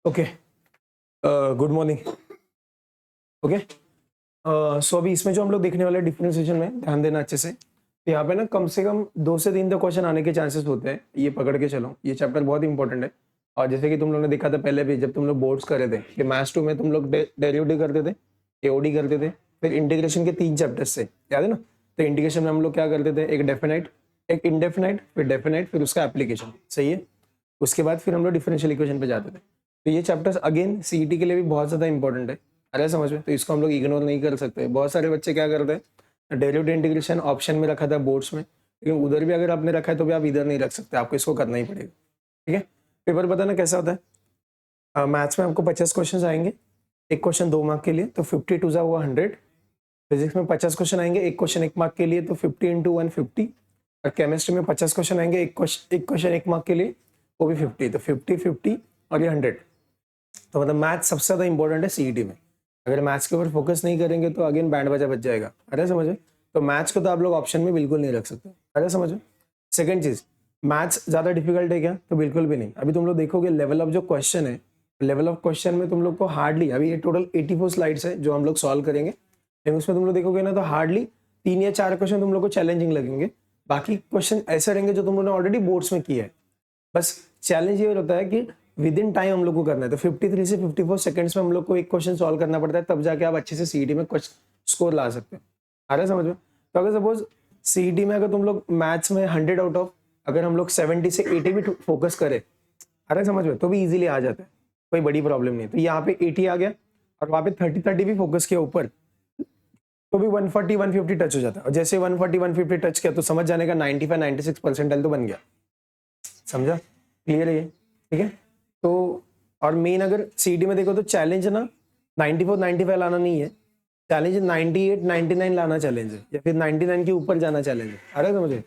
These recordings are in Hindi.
Okay, good morning. ओके, सो अभी इसमें जो हम लोग देखने वाले डिफरेंशिएशन में ध्यान देना अच्छे से। तो यहाँ पे ना कम से कम 2 से 3 तक क्वेश्चन आने के चांसेस होते हैं, ये पकड़ के चलो। ये चैप्टर बहुत इंपॉर्टेंट है। और जैसे कि तुम लोगों ने देखा था पहले भी, जब तुम लोग बोर्ड्स कर रहे थे कि मैथ्स 2 में तुम लोग डेरिवेटिव करते थे, एओडी करते थे, फिर इंटीग्रेशन के 3 चैप्टर्स से, याद है ना? तो इंटीग्रेशन में हम लोग क्या करते थे, एक डेफिनाइट, एक इनडेफिनाइट, फिर डेफिनाइट, फिर उसका एप्लीकेशन। सही है? उसके बाद फिर हम लोग डिफरेंशियल इक्वेशन पे जाते थे। तो ये चैप्टर्स अगेन सीईटी के लिए भी बहुत ज़्यादा इंपॉर्टेंट है। अरे समझ में, तो इसको हम लोग इग्नोर नहीं कर सकते। बहुत सारे बच्चे क्या करते हैं, डेरिवेटिव इंटीग्रेशन ऑप्शन में रखा था बोर्ड्स में, लेकिन उधर भी अगर आपने रखा है तो भी आप इधर नहीं रख सकते, आपको इसको करना ही पड़ेगा। ठीक है? पेपर बताना कैसा होता है। मैथ्स में आपको 50 क्वेश्चन आएंगे, एक क्वेश्चन 2 मार्क के लिए, तो 50 टू जा हुआ 100। फिजिक्स में 50 क्वेश्चन आएंगे, एक क्वेश्चन 1 मार्क के लिए, तो 50 इंटू 150। और केमिस्ट्री में 50 क्वेश्चन आएंगे, एक क्वेश्चन 1 मार्क के लिए, वो भी 50। तो 50 और ये 100। तो मतलब मैथ्स सबसे ज़्यादा इंपॉर्टेंट है सीईटी में। अगर मैथ्स के ऊपर फोकस नहीं करेंगे तो अगेन बैंड बजा बच जाएगा। अरे समझे? तो मैथ्स को तो आप लोग ऑप्शन में बिल्कुल नहीं रख सकते। अरे समझो। सेकंड चीज, मैथ्स ज़्यादा डिफिकल्ट है क्या? तो बिल्कुल भी नहीं। अभी तुम लोग देखोगे लेवल ऑफ जो क्वेश्चन है, लेवल ऑफ क्वेश्चन में तुम लोग को हार्डली, अभी ये टोटल 84 स्लाइड्स है जो हम लोग सॉल्व करेंगे, लेकिन उसमें तुम लोग देखोगे ना तो हार्डली 3 या 4 क्वेश्चन तुम लोग को चैलेंजिंग लगेंगे। बाकी क्वेश्चन ऐसे रहेंगे जो तुम लोगों ने ऑलरेडी बोर्ड्स में किया है। बस चैलेंज ये होता है कि विद इन टाइम हम लोग को करना है। तो 53 से 54 सेकंड्स में हम लोग को एक क्वेश्चन सॉल्व करना पड़ता है, तब जाके आप अच्छे से सीईटी में कुछ स्कोर ला सकते हो। आ रहा है समझ में? तो अगर सपोज सीईटी में अगर तुम लोग मैथ्स में 100 आउट ऑफ, अगर हम लोग 70 से 80 भी फोकस करें, आ रहा है समझ में, तो भी इजीली आ जाता है, कोई बड़ी प्रॉब्लम नहीं। तो यहाँ पे 80 आ गया और वहाँ पे 30 भी फोकस किया ऊपर, तो भी 140 150 टच हो जाता है। और जैसे 140 150 टच किया तो समझ जाने का 95 96 परसेंटाइल तो बन गया। समझा? क्लियर है ये? ठीक है? तो और मेन अगर सीडी में देखो तो चैलेंज ना 94 95 लाना नहीं है, चैलेंज 98 99 लाना चैलेंज है, या फिर 99 के ऊपर जाना चैलेंज है। अरे समझे?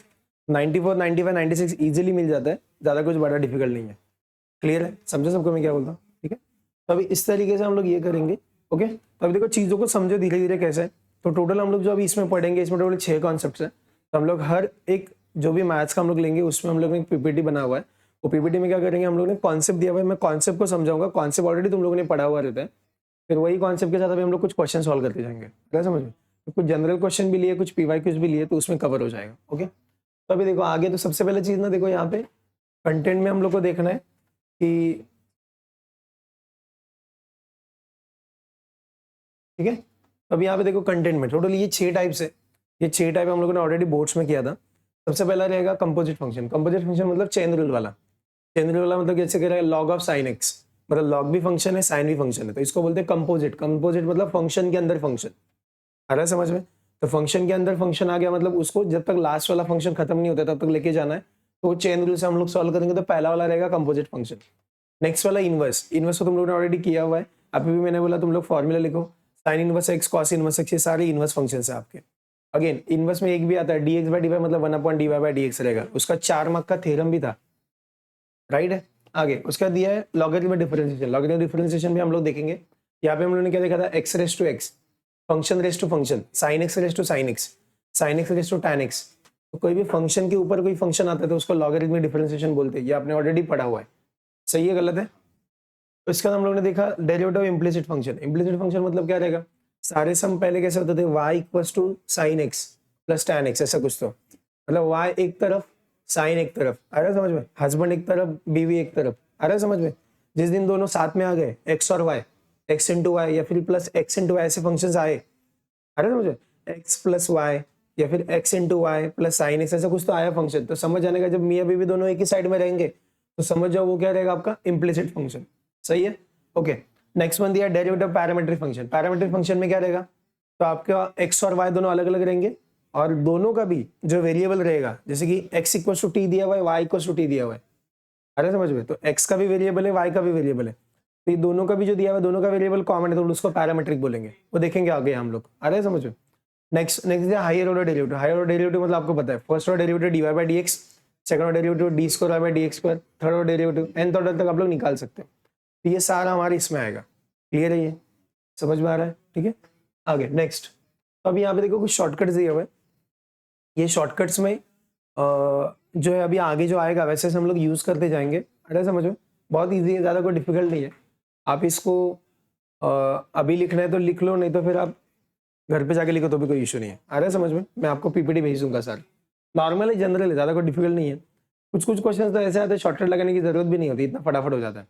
94 95 96 इजीली मिल जाता है, ज़्यादा कुछ बड़ा डिफिकल्ट नहीं है। क्लियर है? समझो सबको मैं क्या बोलता हूँ? ठीक है? तो अभी इस तरीके से हम लोग ये करेंगे। ओके, तो अभी देखो चीज़ों को समझो धीरे धीरे कैसे है। तो टोटल हम लोग जो अभी इसमें पढ़ेंगे, इसमें टोटल 6 कॉन्सेप्ट है। तो हम लोग हर एक जो भी मैथ्स का हम लोग लेंगे उसमें हम लोग ने एक पीपीटी बना हुआ है। वो पीपीटी में क्या करेंगे, हम लोग ने कॉन्सेप्ट दिया हुआ है, मैं कॉन्सेप्ट को समझाऊंगा। कॉन्सेप्ट ऑलरेडी तुम लोगों ने पढ़ा हुआ रहता है, फिर वही कॉन्सेप्ट के साथ अभी हम लोग कुछ क्वेश्चन सॉल्व करते जाएंगे। क्या समझ में? तो कुछ जनरल क्वेश्चन भी लिए, कुछ पीवाई क्यूज भी लिए, तो उसमें कवर हो जाएगा। ओके, तो अभी देखो आगे, तो सबसे पहले चीज ना देखो यहाँ पे कंटेंट में हम लोग को देखना है कि, ठीक है, तो अभी यहाँ पे देखो कंटेंट में टोटल ये 6 टाइप्स है। ये 6 टाइप हम लोगों ने ऑलरेडी बोर्ड्स में किया था। सबसे पहला रहेगा कंपोजिट फंक्शन। कंपोजिट फंक्शन मतलब चेन रूल वाला। चेन रूल वाला मतलब कैसे करेगा, लॉग ऑफ साइन एक्स, मतलब लॉग भी फंक्शन है, साइन भी फंक्शन है, तो इसको बोलते हैं कंपोजिट। कंपोजिट मतलब फंक्शन के अंदर फंक्शन। आ रहा है समझ में? तो फंक्शन के अंदर फंक्शन आ गया, मतलब उसको जब तक लास्ट वाला फंक्शन खत्म नहीं होता तब तक लेके जाना है। तो चेन रूल से हम लोग सॉल्व करेंगे। तो पहला वाला रहेगा कंपोजिट फंक्शन। नेक्स्ट वाला इनवर्स। इनवर्स तो तुम लोगों ने ऑलरेडी किया हुआ है, अभी भी मैंने बोला तुम लोग फॉर्मूला लिखो, sine inverse x, cos inverse x, ये सारे इनवर्स फंक्शन है आपके। अगेन इनवर्स में एक भी आता है, d x by d y, मतलब 1/dy/dx रहेगा। उसका 4 मार्क का थ्योरम भी था, राइट है? आगे उसका दिया है लॉगरिथमिक डिफरेंशिएशन। लॉगरिथमिक डिफरेंशिएशन भी हम लोग देखेंगे। यहाँ पे हम लोगों ने क्या देखा था, x raise to x, function raise to function, sine x raise to sine x, sine x raise to tan x. तो कोई भी फंक्शन के ऊपर कोई फंक्शन आता है तो उसको लॉगरिथमिक डिफरेंशिएशन बोलते हैं। ये आपने ऑलरेडी पढ़ा हुआ है। सही है गलत है? तो इसका हम लोगों ने देखा derivative implicit function. Implicit function मतलब क्या रहेगा, सारे सम पहले कैसे होते थे, y equals to sine x plus tan x, ऐसा कुछ। तो मतलब y एक तरफ, साइन एक तरफ। आ रहा है समझ में? हस्बैंड एक तरफ, बीवी एक तरफ। आ रहा है समझ में? जिस दिन दोनों साथ में आ गए, एक्स और वाई, एक्स इंटू वाई या फिर प्लस एक्स इंटू वाई, ऐसे फंक्शन आए। आ रहा है समझ में? एक्स प्लस वाई या फिर x into y plus sine x, ऐसा कुछ तो आया फंक्शन। तो समझ जाने का, जब मियाँ बीवी दोनों एक ही साइड में रहेंगे तो समझ जाओ वो क्या रहेगा, आपका इम्प्लिसिट फंक्शन। सही है? ओके, नेक्स्ट वन दिया derivative parametric function. Parametric function में क्या रहेगा, तो आपका एक्स और वाई दोनों अलग अलग रहेंगे, और दोनों का भी जो वेरिएबल रहेगा, जैसे कि एक्स इक्वल टू टी दिया हुआ है, वाई इक्वल टू टी दिया हुआ है। अरे समझ में? तो एक्स का भी वेरिएबल है, वाई का भी वेरिएबल है, तो ये दोनों का भी जो दिया हुआ है, दोनों का वेरिएबल कॉमन है, तो उसको पैरामीट्रिक बोलेंगे। वो देखेंगे आगे हम लोग। अरे समझ में? Next next higher order derivative. Higher order derivative मतलब आपको पता है, first order derivative dy by dx, second order derivative d square by D x square, third order derivative nth order तक आप लोग निकाल सकते हैं। तो ये सारा हमारे इसमें आएगा। क्लियर है? ये समझ में आ रहा है? ठीक है, आगे नेक्स्ट। तो अभी यहाँ पे देखो कुछ शॉर्टकट्स दिए हुए हैं। ये शॉर्टकट्स में जो है अभी आगे जो आएगा वैसे हम लोग यूज करते जाएंगे। अरे समझो, बहुत ईजी है, ज़्यादा कोई डिफिकल्ट नहीं है। आप इसको अभी लिखना है तो लिख लो, नहीं तो फिर आप घर पे जाके लिखो तो भी कोई इशू नहीं है। आ रहा है समझ में? मैं आपको पीपीटी भेज दूंगा सर। नॉर्मल है, जनरल है, ज़्यादा कोई डिफिकल्ट नहीं है। कुछ कुछ क्वेश्चन तो ऐसे आते हैं शॉर्टकट लगाने की जरूरत भी नहीं होती, इतना फटाफट हो जाता है।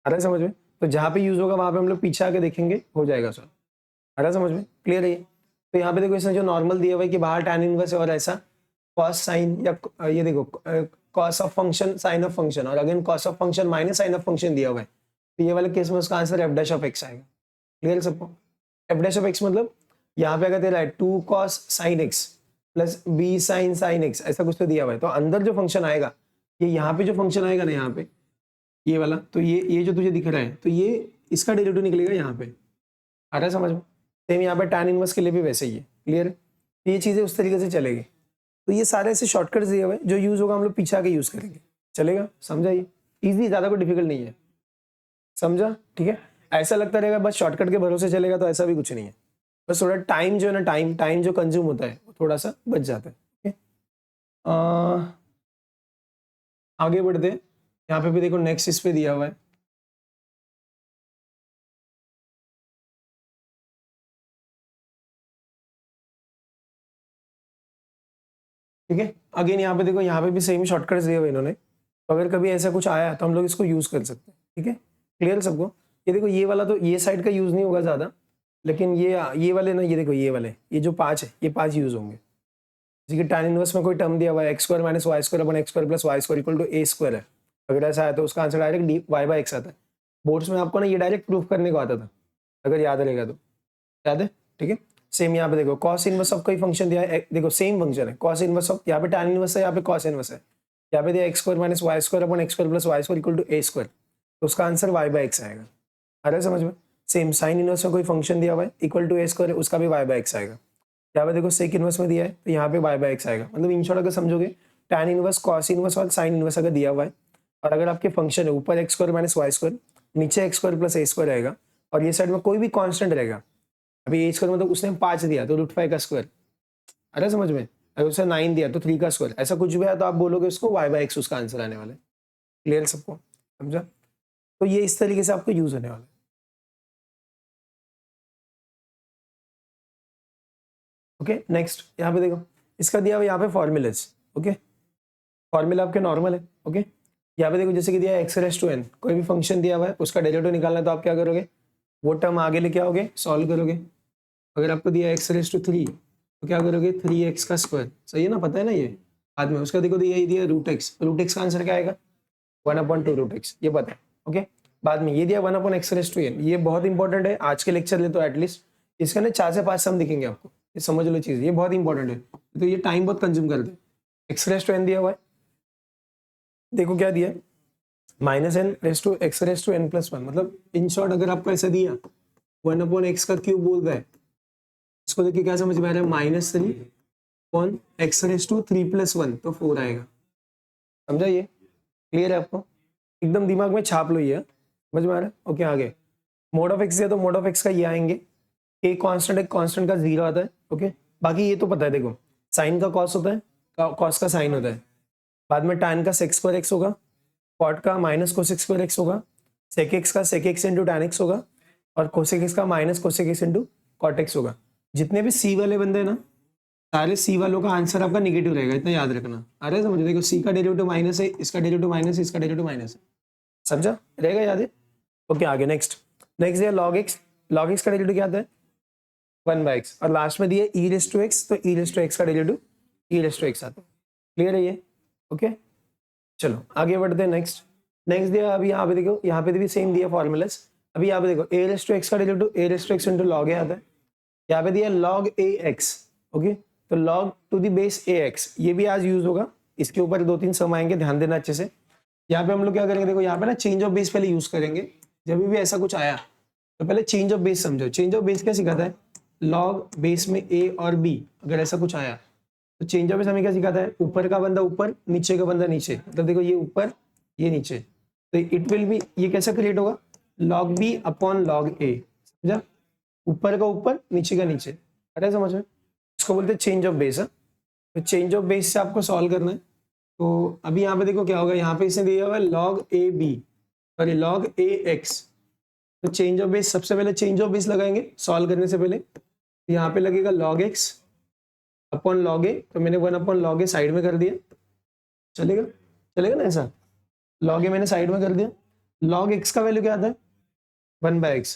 आ रहा है समझ में? तो जहाँ पे यूज होगा वहाँ पे हम लोग पीछे आके देखेंगे, हो जाएगा सर। आ रहा है समझ में? क्लियर है ये? तो यहाँ पे देखो इसने जो नॉर्मल दिया हुआ है कि बाहर tan इनवर्स है और ऐसा कॉस साइन या ये देखो cos of function sine of function और again cos of function minus sine of function दिया हुआ है। तो ये वाले केस में उसका answer F dash of x आएगा। क्लियर सबको? एफ डैश ऑफ एक्स मतलब यहाँ पे अगर तेरा है 2 cos sin x plus b sine sine x, ऐसा कुछ तो दिया हुआ है। तो अंदर जो फंक्शन आएगा, ये यहाँ पे जो फंक्शन आएगा ना, यहाँ पे ये वाला, तो ये जो तुझे दिख रहा है, तो ये इसका डेरिवेटिव निकलेगा यहाँ पे। आ रहा है समझ में? सेम यहाँ पे tan इनवर्स के लिए भी वैसे ही है। क्लियर है? ये चीज़ें उस तरीके से चलेगी। तो ये सारे ऐसे शॉर्टकट्स दिए हुए हैं, जो यूज होगा हम लोग पीछे आके यूज करेंगे। चलेगा? समझा? ये ईजी, ज़्यादा कोई डिफिकल्ट नहीं है। समझा? ठीक है? ऐसा लगता रहेगा बस शॉर्टकट के भरोसे चलेगा, तो ऐसा भी कुछ नहीं है। बस थोड़ा टाइम जो है ना, टाइम जो कंज्यूम होता है वो थोड़ा सा बच जाता है। ओके, आगे बढ़ते हैं। यहाँ पे भी देखो नेक्स्ट इस पे दिया हुआ है। ठीक है, अगेन यहाँ पे देखो, यहाँ पे भी सेम शॉर्टकट्स दिए हुए इन्होंने। तो अगर कभी ऐसा कुछ आया तो हम लोग इसको यूज कर सकते हैं। ठीक है, क्लियर सबको? ये देखो ये वाला तो ये साइड का यूज नहीं होगा ज्यादा, लेकिन ये वाले ना, ये देखो ये वाले, ये जो 5 है, ये 5 यूज होंगे। जैसे कि tan इनवर्स में कोई टर्म दिया हुआ है x² minus y square upon x² plus y square equal to a square है। अगर ऐसा है तो उसका answer direct d Y by x आता है। बोर्ड्स में आपको ना ये डायरेक्ट प्रूफ करने को आता था, अगर याद रहेगा तो। याद है? ठीक है, सेम यहाँ पे देखो cos इनवर्स ऑफ कोई फंक्शन दिया है, देखो सेम फंक्शन है cos इनवर्स ऑफ, यहाँ पे tan इनवर्स है, यहाँ पे cos इनवर्स है। यहाँ पे दिया x² minus y square upon x² plus y square equal to a square, तो उसका आंसर y बाई एक्स आएगा। आ रहा है समझ में? सेम sin इनवर्स में कोई फंक्शन दिया हुआ है इक्वल टू a स्क्वायर, उसका भी y बाई एक्स आएगा। यहाँ पे देखो सेक इनवर्स में दिया है, तो यहाँ पे y बाई एक्स आएगा। मतलब इन शॉर्ट अगर समझोगे, tan इनवर्स cos इनवर्स और sin इनवर्स अगर दिया हुआ है, और अगर आपके फंक्शन है ऊपर x square minus y square, नीचे x square plus a square रहेगा, और ये साइड में कोई भी कांस्टेंट रहेगा। अभी ए स्क्वायर मतलब उसने 5 दिया तो √5 का स्क्वायर। अरे समझ में? अगर उसने 9 दिया तो 3 का स्क्वायर, ऐसा कुछ भी है तो आप बोलोगे उसको y बाई एक्स उसका आंसर आने वाला है। क्लियर सबको? समझा? तो ये इस तरीके से आपको यूज होने वाला है। ओके, नेक्स्ट यहाँ पे देखो, इसका दिया हुआ यहाँ पे फॉर्मूलाज। ओके, फॉर्मूला आपके नॉर्मल है। ओके, यहाँ पे देखो जैसे कि दिया है x रेस टू n, कोई भी फंक्शन दिया हुआ है उसका डेरिवेटिव निकालना है, तो आप क्या करोगे, वो टर्म आगे लेके आओगे, सॉल्व करोगे। अगर आपको दिया x रेस टू 3 तो क्या करोगे, 3x का स्क्वायर। सही है ना? पता है ना ये बाद में। उसका देखो यही दिया √x का आंसर क्या आएगा, 1/2 √x, ये पता है। ओके, बाद में ये दिया 1/x रेस टू n, ये बहुत इंपॉर्टेंट है आज के लेक्चर में, तो एटलीस्ट इसका ना 4 से 5 सम दिखेंगे आपको, ये समझ लो चीज, ये बहुत इंपॉर्टेंट है। तो ये टाइम बहुत कंज्यूम करते हैं। x रेस टू n दिया हुआ है, देखो क्या दिया है, -n raise to x raise to n plus 1। मतलब इन शॉर्ट अगर आपको ऐसा दिया 1/x का क्यूब बोल रहा है, इसको देखिए क्या समझ में आ रहा है, -3/x रेस टू 3 प्लस 1, तो 4 आएगा। समझा? ये क्लियर है आपको? एकदम दिमाग में छाप लो ये, समझ में आ रहा है? ओके, आगे मोड ऑफ एक्स है तो मोड ऑफ एक्स का ये आएंगे, ए कांस्टेंट है, कांस्टेंट का 0 आता है। ओके, बाकी ये तो पता है, देखो साइन का कॉस होता है, कॉस का साइन होता है, बाद में tan का sec स्क्वायर x होगा, cot का माइनस कोसेक स्क्वायर x होगा, sec x का sec x into tan x होगा, और कोसेक x का minus cosec x into cot x होगा। जितने भी c वाले बंदे हैं ना, सारे c वालों का आंसर आपका निगेटिव रहेगा, इतना याद रखना। अरे समझो, देखो c का डेरिवेटिव माइनस है, इसका डेरिवेटिव माइनस है, इसका डेरिवेटिव माइनस है। समझा? रहेगा याद है? ओके, आगे नेक्स्ट है log x। log x का डेरिवेटिव क्या आता है, 1/x, और लास्ट में दिया e रेस टू x, तो e रेस टू x का derivative e raise to x आता है। क्लियर है ये? ओके, चलो आगे बढ़ते हैं। नेक्स्ट दिया, अभी यहाँ पे देखो, यहाँ पे भी सेम दिया फॉर्मूलाज। अभी यहाँ पे देखो a रेस टू x का derivative a raise to x into log a आता है। यहाँ पे दिया log ax। ओके, तो log to the base ax, ये भी आज यूज होगा, इसके ऊपर 2-3 सम आएंगे, ध्यान देना अच्छे से। यहाँ पे हम लोग क्या करेंगे, देखो यहाँ पे ना चेंज ऑफ बेस पहले यूज करेंगे। जब भी ऐसा कुछ आया तो पहले चेंज ऑफ बेस समझो। चेंज ऑफ बेस क्या सिखाता है, log बेस में a और b, अगर ऐसा कुछ आया तो चेंज ऑफ बेस हमें क्या सिखाता है, ऊपर का बंदा ऊपर, नीचे का बंदा नीचे। मतलब देखो ये ऊपर ये नीचे, तो इट विल बी, ये कैसा क्रिएट होगा, log b upon log a। समझा? ऊपर का ऊपर, नीचे का नीचे। अरे समझ में? इसको बोलते हैं चेंज ऑफ बेस। तो चेंज ऑफ बेस से आपको सॉल्व करना है। तो अभी यहाँ पे देखो क्या होगा, यहाँ पे इसने दिया हुआ है log a b, sorry log a x, तो चेंज ऑफ बेस, सबसे पहले चेंज ऑफ बेस लगाएंगे सॉल्व करने से पहले। यहाँ पे लगेगा log x upon log a, तो मैंने 1 अपॉन log a साइड में कर दिया, चलेगा, चलेगा ना ऐसा। log a मैंने साइड में कर दिया, log x का वैल्यू क्या आता है 1/x,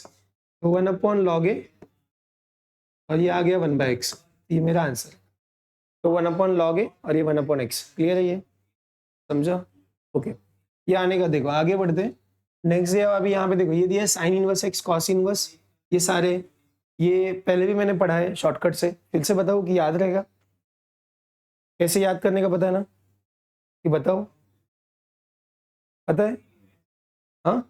तो 1 अपॉन log a और ये आ गया 1/x, ये मेरा आंसर। तो 1 अपॉन log a और ये 1 अपॉन x, क्लियर है ये, समझा? ओके, ये आने का देखो, आगे बढ़ते हैं। नेक्स्ट ये अभी यहाँ पे देखो ये दिया है sine inverse x cos inverse, ये सारे ये पहले भी मैंने पढ़ा है शॉर्टकट से, फिर से बताओ कि याद रहेगा, कैसे याद करने का पता है ना, कि बताओ, पता है? हाँ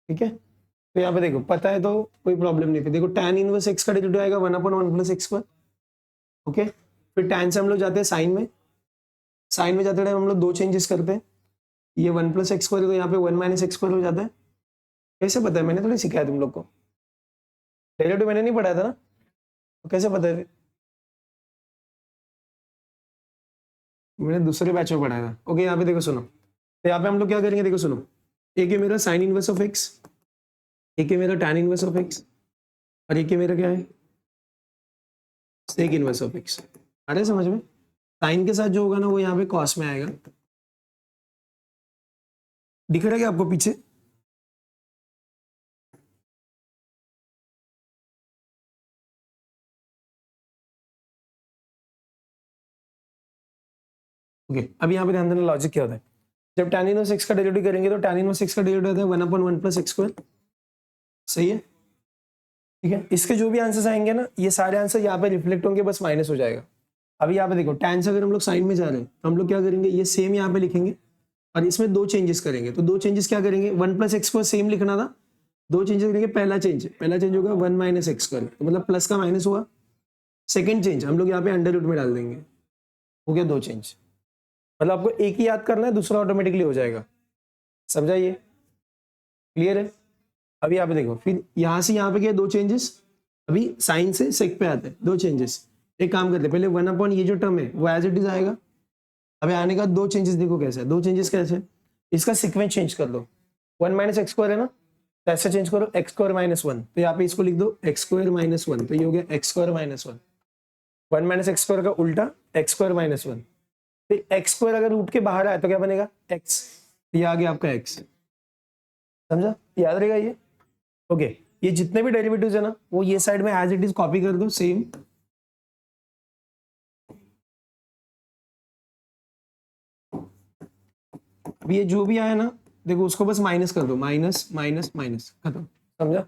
ठीक है, तो यहाँ पे देखो पता है तो कोई प्रॉब्लम नहीं, फिर देखो tan इनवर्स x का डेरिवेटिव आएगा 1 upon 1 plus x square. Okay, फिर tan से हम लोग जाते हैं साइन में, साइन में जाते टाइम हम लोग दो चेंजेस करते हैं, ये 1 प्लस एक्स स्क्वायर, तो यहाँ पे 1 माइनस एक्स स्क्वायर हो जाता है। कैसे पता है? मैंने थोड़ी सिखाया तुम लोग को, डेरिवेटिव मैंने नहीं पढ़ाया था ना, तो कैसे पता है? मैंने दूसरे बैच में पढ़ाया था। ओके, यहाँ पे देखो सुनो, तो यहाँ पे हम लोग क्या करेंगे, देखो सुनो, एक है मेरा साइन इनवर्स ऑफ एक्स, एक है मेरा tan इनवर्स ऑफ एक्स, और एक है मेरा क्या है सेक इनवर्स ऑफ एक्स। आ रहा है समझ में? साइन के साथ जो होगा ना वो यहाँ पे कॉस में आएगा, दिख रहा है क्या आपको पीछे? ओके, अब यहाँ पे ध्यान देना लॉजिक क्या होता है। जब tan इनवर्स x का डेरिवेटिव करेंगे तो tan इनवर्स x का डेरिवेटिव होता है 1 अपॉन 1 प्लस एक्स स्क्वायर, सही है? ठीक है, इसके जो भी आंसर्स आएंगे ना ये सारे आंसर यहाँ पे रिफ्लेक्ट होंगे, बस माइनस हो जाएगा। अभी यहाँ पे देखो tan से अगर हम लोग साइन में जा रहे हैं तो हम लोग क्या करेंगे, ये सेम यहाँ पे लिखेंगे और इसमें दो चेंजेस करेंगे। तो दो चेंजेस क्या करेंगे, 1 प्लस एक्स स्क्वायर सेम लिखना था, दो चेंजेस करेंगे। पहला चेंज होगा 1 माइनस एक्स स्क्वायर, तो मतलब प्लस का माइनस हुआ। सेकंड चेंज हम लोग यहाँ पे अंडर रूट में डाल देंगे, हो गया दो चेंज। मतलब आपको एक ही याद करना है, दूसरा ऑटोमेटिकली हो जाएगा, समझा? ये क्लियर है? अभी यहाँ पे देखो, फिर यहाँ से यहाँ पे क्या दो चेंजेस, अभी साइन से सेक पे आते हैं दो चेंजेस। एक काम करते हैं, पहले 1 अपॉन ये जो टर्म है वो एज इट इज आएगा। अभी आने का दो चेंजेस देखो कैसे है, दो चेंजेस कैसे है, इसका सीक्वेंस चेंज कर दो। 1 माइनस एक्स स्क्वायर है ना, तो ऐसे चेंज करो एक्स स्क्वायर माइनस 1, तो यहाँ पे इसको लिख दो एक्स स्क्वायर माइनस 1, तो ये हो गया x square minus 1। 1 minus x square का उल्टा एक्स स्क्वायर माइनस 1, फिर एक्स स्क्वायर अगर रूट के बाहर आए तो क्या बनेगा एक्स, ये आ गया आपका एक्स, समझा? याद रहेगा ये? ओके, ये जितने भी डेरिवेटिव्स है ना वो ये साइड में एज इट इज कॉपी कर दो सेम। अब ये जो भी आया ना देखो उसको बस माइनस कर दो, माइनस माइनस माइनस, खत्म, समझा?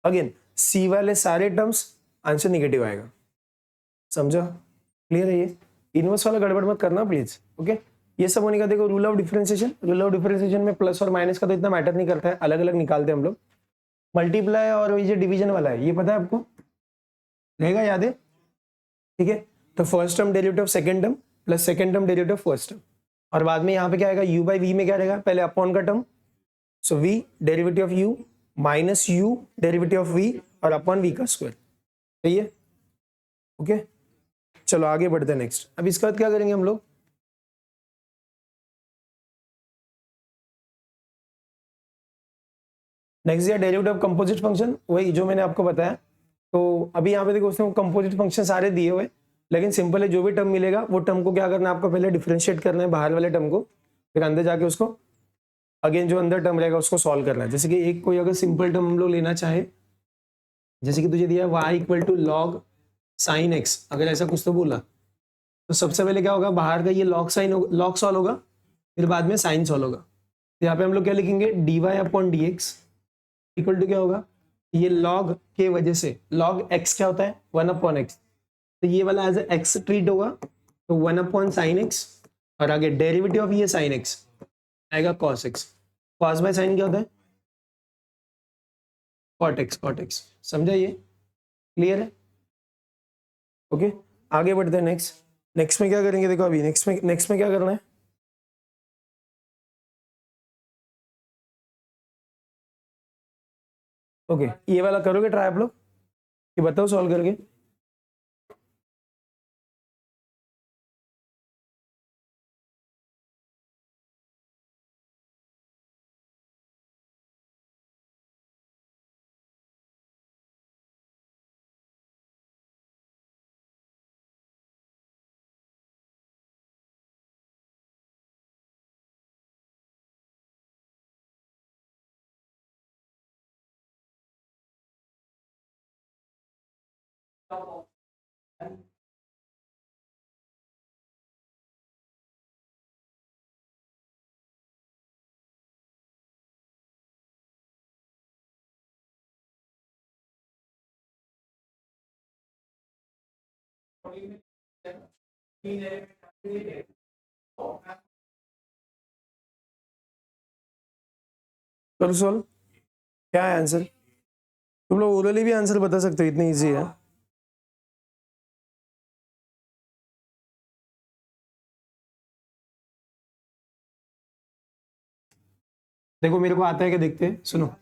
अगेन सी वाले सारे टर्म्स आंसर निगेटिव आएगा, समझा? क्लियर है ये? इनवर्स वाला गड़बड़ मत करना प्लीज। ओके, ये सब होने का देखो रूल ऑफ डिफरेंशिएशन में प्लस और माइनस का तो इतना मैटर नहीं करता है, अलग अलग निकालते हैं हम लोग। मल्टीप्लाई और ये जो डिवीजन वाला है ये पता है आपको, रहेगा याद है? ठीक है, तो first term derivative of second term plus second term derivative of first term, और बाद में यहाँ पे क्या आएगा u बाई वी में क्या रहेगा, पहले अपॉन का term, so v derivative of u minus u derivative of v और अपॉन v का स्क्वायर, सही है? ओके, चलो आगे बढ़ते हैं नेक्स्ट। अब इसके बाद क्या करेंगे हम लोग, नेक्स्ट दिया डेरिवेटिव ऑफ कंपोजिट फंक्शन, वही जो मैंने आपको बताया। तो अभी यहाँ पे देखो उसने कंपोजिट फंक्शन सारे दिए हुए, लेकिन सिंपल है, जो भी टर्म मिलेगा वो टर्म को क्या करना है आपको, पहले डिफरेंशिएट करना है बाहर वाले टर्म को, फिर अंदर जाके उसको अगेन जो अंदर टर्म रहेगा उसको सॉल्व करना है। जैसे कि एक कोई अगर सिंपल टर्म हम लोग लेना चाहे, जैसे कि तुझे दिया y equal to log sine x, अगर ऐसा कुछ तो बोला तो सबसे पहले क्या होगा, बाहर का ये लॉग साइन लॉग सॉल्व होगा, फिर बाद में साइन सॉल्व होगा। तो यहाँ पे हम लोग क्या लिखेंगे, d y upon d x equal to क्या होगा, ये लॉग के वजह से लॉग एक्स क्या होता है 1 अपॉन एक्स, तो ये वाला एज एक्स ट्रीट होगा, तो 1 अपॉन साइन एक्स, और आगे डेरिवेटिव ऑफ ये साइन एक्स आएगा cos x, cos by sine क्या होता है कॉट एक्स, समझा? ये क्लियर है? ओके, आगे बढ़ते हैं नेक्स्ट। नेक्स्ट में क्या करेंगे देखो, अभी नेक्स्ट में क्या करना है, ओके ये वाला करोगे ट्राई आप लोग, ये बताओ सॉल्व करके। करो सॉल्व। क्या है आंसर? तुम लोग ओरली भी आंसर बता सकते हो, इतनी इजी है। देखो मेरे को आता है कि देखते हैं, सुनो।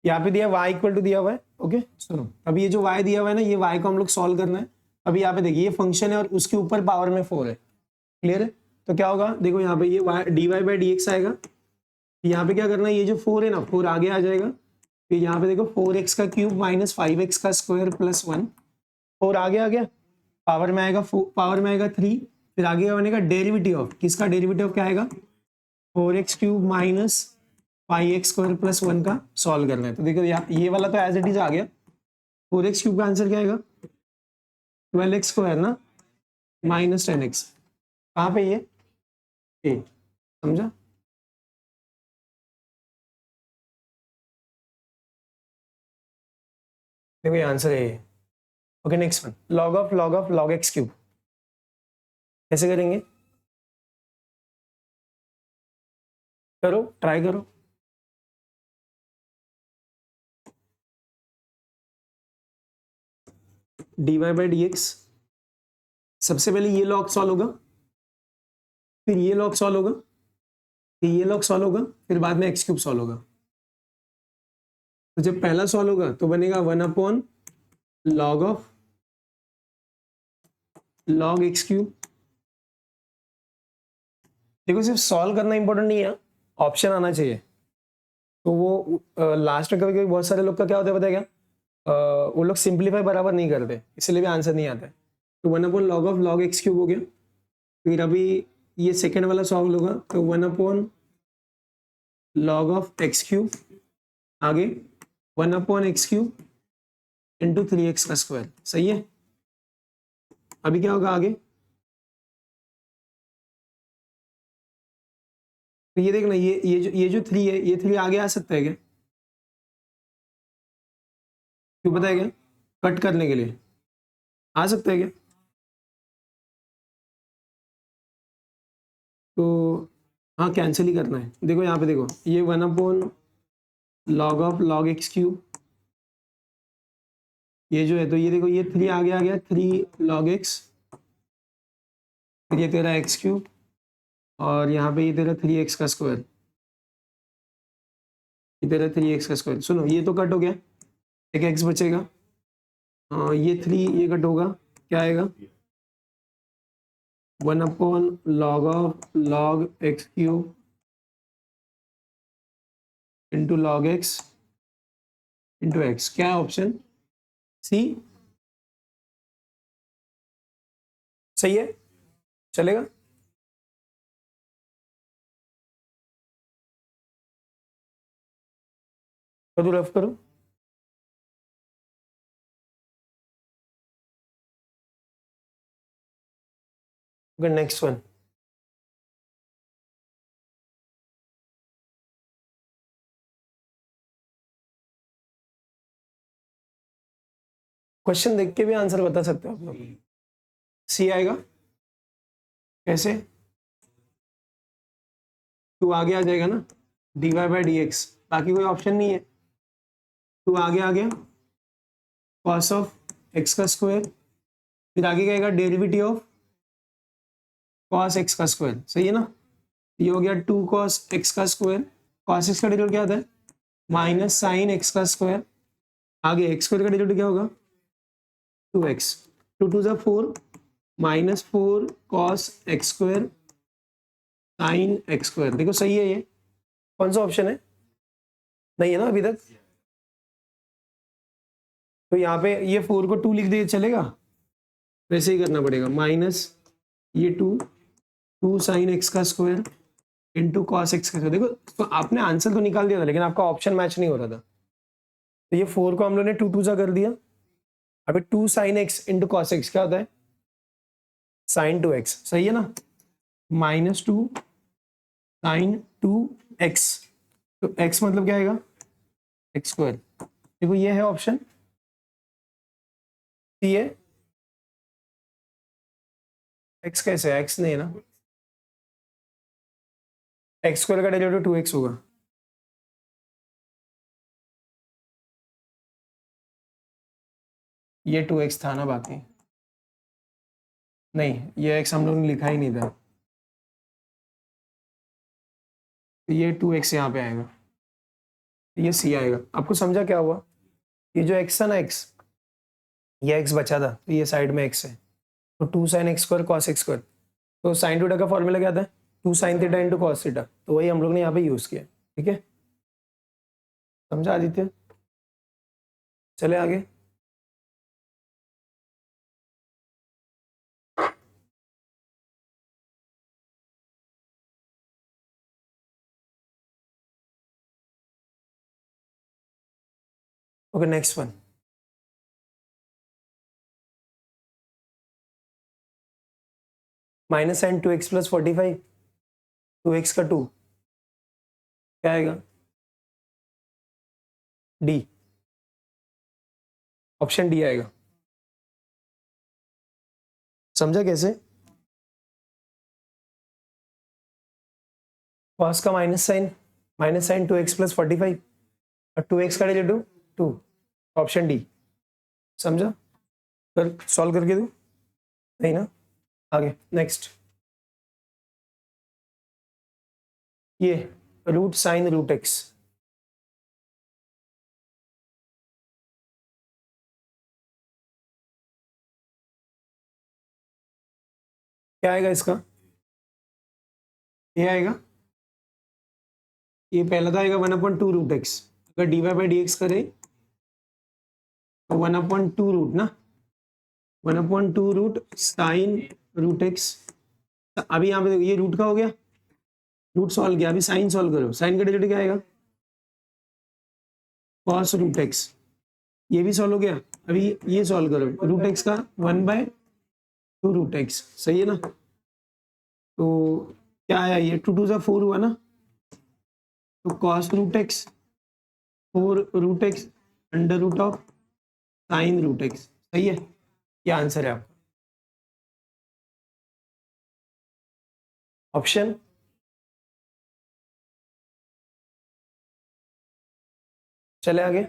यहाँ पे दिया y इक्वल टू दिया हुआ है, ओके सुनो। अभी ये जो y दिया हुआ है ना, ये y को हम लोग सॉल्व करना है। अभी यहाँ पे देखिए ये फंक्शन है और उसके ऊपर पावर में 4 है, क्लियर है? तो क्या होगा, देखो यहाँ पे ये dy बाई डी एक्स आएगा। यहाँ पे क्या करना है, ये जो 4 है ना, 4 आगे आ जाएगा। फिर यहाँ पे देखो 4x का क्यूब माइनस 5x का स्क्वायर प्लस 1, 4 आगे आ गया, पावर में आएगा पावर में आएगा 3। फिर आगे का बनेगा डेरिवेटिव ऑफ किसका, डेरिवेटिव ऑफ क्या आएगा, 4x cube minus 5x square plus 1 का सॉल्व करना है। तो देखो यहाँ ये वाला तो एज इट इज आ गया। 4x क्यूब का आंसर क्या आएगा, 12x स्क्वायर ना माइनस 10x। कहाँ पे ये ए, समझा? देखो ये आंसर है ये। Okay next one, log of log x cube कैसे करेंगे? करो, ट्राई करो। D Y by D x, सबसे पहले ये लॉग सॉल्व होगा, फिर ये लॉग सॉल्व होगा, फिर ये लॉग सॉल्व होगा, फिर बाद में एक्स क्यूब सॉल्व होगा। तो जब पहला सॉल्व होगा तो बनेगा 1 log of log x cube. देखो सिर्फ सॉल्व करना इंपॉर्टेंट नहीं है, ऑप्शन आना चाहिए। तो वो लास्ट में कभी कभी बहुत सारे लोग का क्या होता है पता है क्या, वो लोग सिंप्लीफाई बराबर नहीं करते, इसलिए भी आंसर नहीं आता है। तो 1 log of log x cube हो गया। फिर अभी ये सेकेंड वाला सॉल्व होगा, तो 1 लॉग ऑफ एक्स क्यूब, आगे 1 एक्स क्यूब इंटू 3x का स्क्वायर, सही है? अभी क्या होगा आगे, तो ये देखना, ये जो 3 है, ये 3 आगे आ सकता है क्या? क्यों पता है क्या, कट करने के लिए आ सकता है क्या? तो हाँ कैंसिल ही करना है। देखो यहाँ पे देखो, ये 1 log of log x cube, ये जो है, तो ये देखो ये 3 आगे आ गया, 3 लॉग एक्स, फिर ये तेरा एक्स क्यूब, और यहाँ पे ये तेरा 3x का स्क्वायर, ये तेरा 3x का स्क्वायर। सुनो ये तो कट हो गया, एक x बचेगा, ये 3 ये कट होगा, क्या आएगा, 1 log of log x cube into log x into x. क्या है ऑप्शन सी, सही है? चलेगा? करो रफ करो। नेक्स्ट वन, क्वेश्चन देख के भी आंसर बता सकते हो आप लोग। सी आएगा कैसे, टू आगे आ जाएगा ना, d Y by D x, बाकी कोई ऑप्शन नहीं है। टू आगे आ गया, कॉस ऑफ एक्स का स्क्वायर, फिर आगे क्या आएगा, डेरिवेटिव ऑफ कॉस एक्स का स्क्वायर, सही है ना? ये हो गया 2 कॉस एक्स का स्क्वायर, कॉस एक्स का डेरिवेटिव क्या होता है, माइनस साइन एक्स का स्क्वायर, आगे एक्स स्क्वायर का डेरिवेटिव क्या होगा, 2x, 2 2 जा 4, minus 4 cos x square sine x square. देखो सही है, ये कौन सा ऑप्शन है, नहीं है ना अभी तक? तो यहाँ पे ये 4 को 2 लिख दिए चलेगा, वैसे ही करना पड़ेगा, माइनस ये 2 साइन एक्स का स्क्वायर इंटू कॉस एक्स का स्क्वायर। देखो तो आपने आंसर तो निकाल दिया था, लेकिन आपका ऑप्शन मैच नहीं हो रहा था। तो ये 4 को हम लोग ने 2 2 जा कर दिया, अभी 2 sine x into cos x क्या होता है? साइन 2x, सही है ना? -2 साइन 2x, तो x मतलब क्या आएगा? X square. देखो ये है ऑप्शन, ये x कैसे है? x नहीं है ना, एक्स स्क्वायर का डेरिवेटिव 2x होगा। ये 2x था ना, बाकी नहीं, ये x हम लोगों ने लिखा ही नहीं था, तो ये 2x यहाँ पे आएगा, ये c आएगा। आपको समझा क्या हुआ? ये जो x था ना, x, ये x बचा था, तो ये साइड में x है, तो 2 sine x square cos x square, तो साइन थीटा का फॉर्मूला क्या था? 2 sine theta into cos theta, तो वही हम लोग ने यहाँ पे यूज किया। ठीक है, समझा आदित्य? चले आगे। Okay, next one. Minus sine 2x plus 45, 2x का 2 क्या आएगा? डी, ऑप्शन डी आएगा। समझा कैसे? कॉस का माइनस साइन 2x प्लस 45 और 2x का डेरिवेटिव 2, ऑप्शन डी। समझा? कर सॉल्व करके दो, नहीं ना? आगे नेक्स्ट, ये रूट साइन रूट एक्स, क्या आएगा इसका? ये आएगा, ये पहला तो आएगा 1/2 रूट एक्स, अगर d Y by D x करे तो 1/2 रूट ना, 1/2 रूट साइन रूट एक्स। अभी यहाँ पे ये रूट का हो गया, रूट सॉल्व किया, अभी साइन सॉल्व करो, साइन का डेरिवेटिव क्या आएगा? कॉस रूट एक्स, ये भी सॉल्व हो गया, अभी ये सॉल्व करो, रूट एक्स का 1/2 रूट एक्स, सही है ना? तो क्या आया? ये 2 2 4 हुआ ना, तो cos root x 4 root x under root of sine root x, सही है? ये आंसर है आपका, ऑप्शन। चले आगे।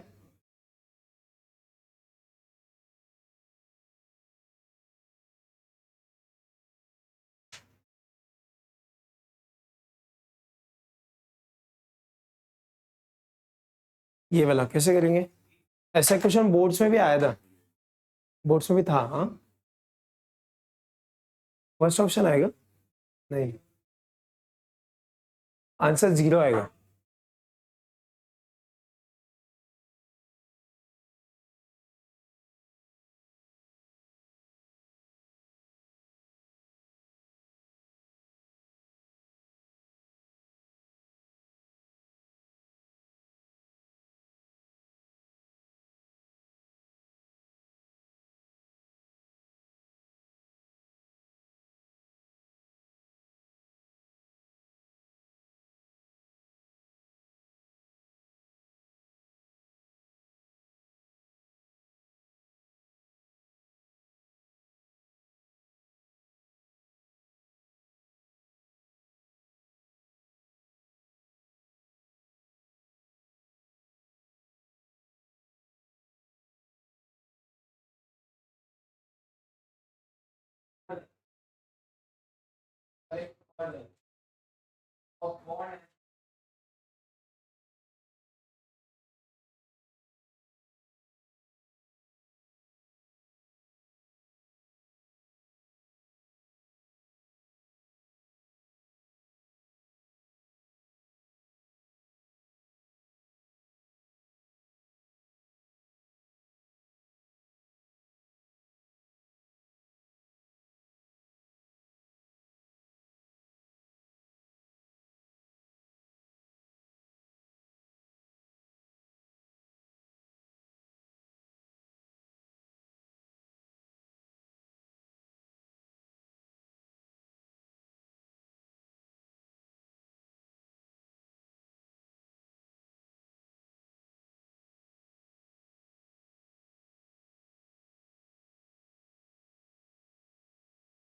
ये वाला कैसे करेंगे? ऐसा क्वेश्चन बोर्ड्स में भी आया था, बोर्ड्स में भी था। हाँ, फर्स्ट ऑप्शन आएगा, नहीं, आंसर 0 आएगा।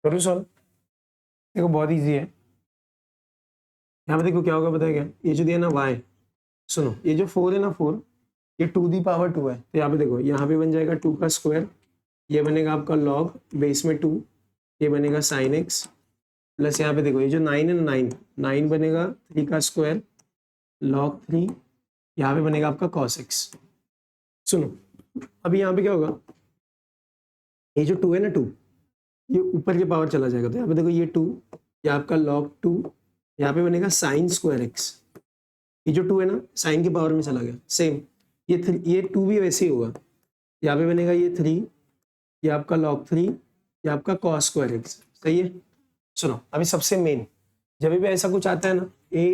करूँ सॉल्व? देखो बहुत इजी है। यहाँ पे देखो क्या होगा, बताया क्या, ये जो दिया ना y, सुनो ये जो 4 है ना 4, ये 2 दी पावर 2 है, तो यहाँ पे देखो यहाँ पे बन जाएगा 2 का स्क्वायर, ये बनेगा आपका लॉग बेस में 2, ये बनेगा साइन एक्स, प्लस यहाँ पे देखो ये जो 9 है ना 9 बनेगा 3 का स्क्वायर लॉग 3, यहाँ पे बनेगा आपका कॉस एक्स। सुनो अभी यहाँ पे क्या होगा, ये जो 2 है ना 2, ये ऊपर के पावर चला जाएगा, तो यहाँ पे देखो ये 2, ये आपका लॉग 2, यहाँ पे बनेगा साइन स्क्वायर एक्स, ये जो 2 है ना साइन के पावर में चला गया, सेम ये 3, ये 2 भी वैसे ही होगा, यहाँ पे बनेगा ये 3, ये आपका log 3, ये आपका cos स्क्वायर एक्स। सही है। सुनो अभी सबसे मेन, जब भी ऐसा कुछ आता है ना a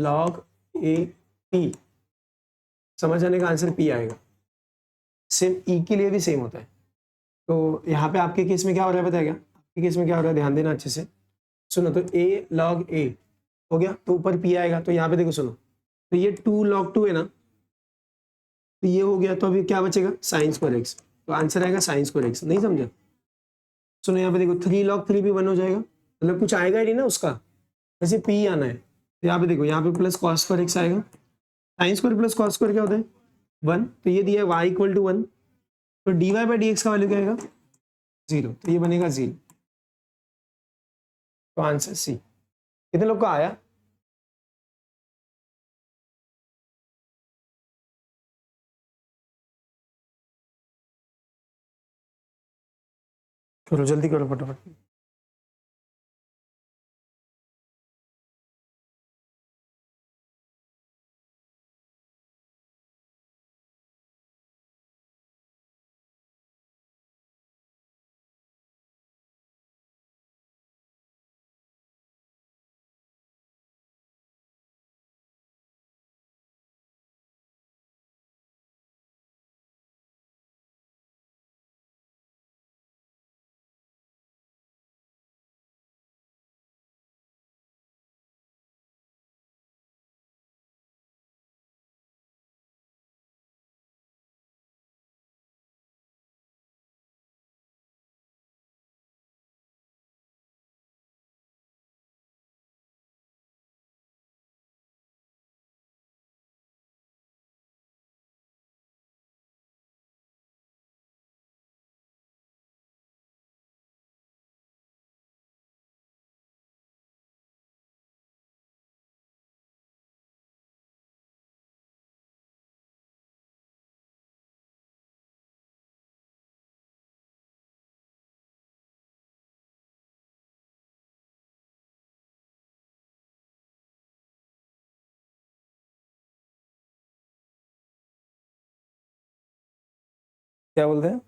log a p, समझ आने का आंसर p आएगा। सेम e के लिए भी सेम होता है। तो यहाँ पे आपके केस में क्या हो रहा है बताएगा, आपके केस में क्या हो रहा है ध्यान देना अच्छे से। सुनो तो a log a हो गया तो ऊपर p आएगा, तो यहाँ पे देखो सुनो, तो ये 2 log 2 है ना, तो ये हो गया, तो अभी क्या बचेगा साइन स्क्वायर एक्स, तो आंसर आएगा साइन स्क्वायर एक्स। नहीं समझा? सुनो यहाँ पे देखो 3 log 3 भी 1 हो जाएगा, मतलब कुछ आएगा ही नहीं ना उसका, वैसे p आना है, तो यहाँ पे देखो यहाँ पे प्लस कॉस स्क्वायर एक्स आएगा, sine square plus cos square क्या होता है 1, तो ये दिया है y इक्वल टू 1, तो dy बाई डी एक्स का वैल्यू क्या आएगा 0, तो ये बनेगा 0, तो आंसर सी। कितने लोग का आया? चलो जल्दी करो फटाफट। क्या बोलते हैं,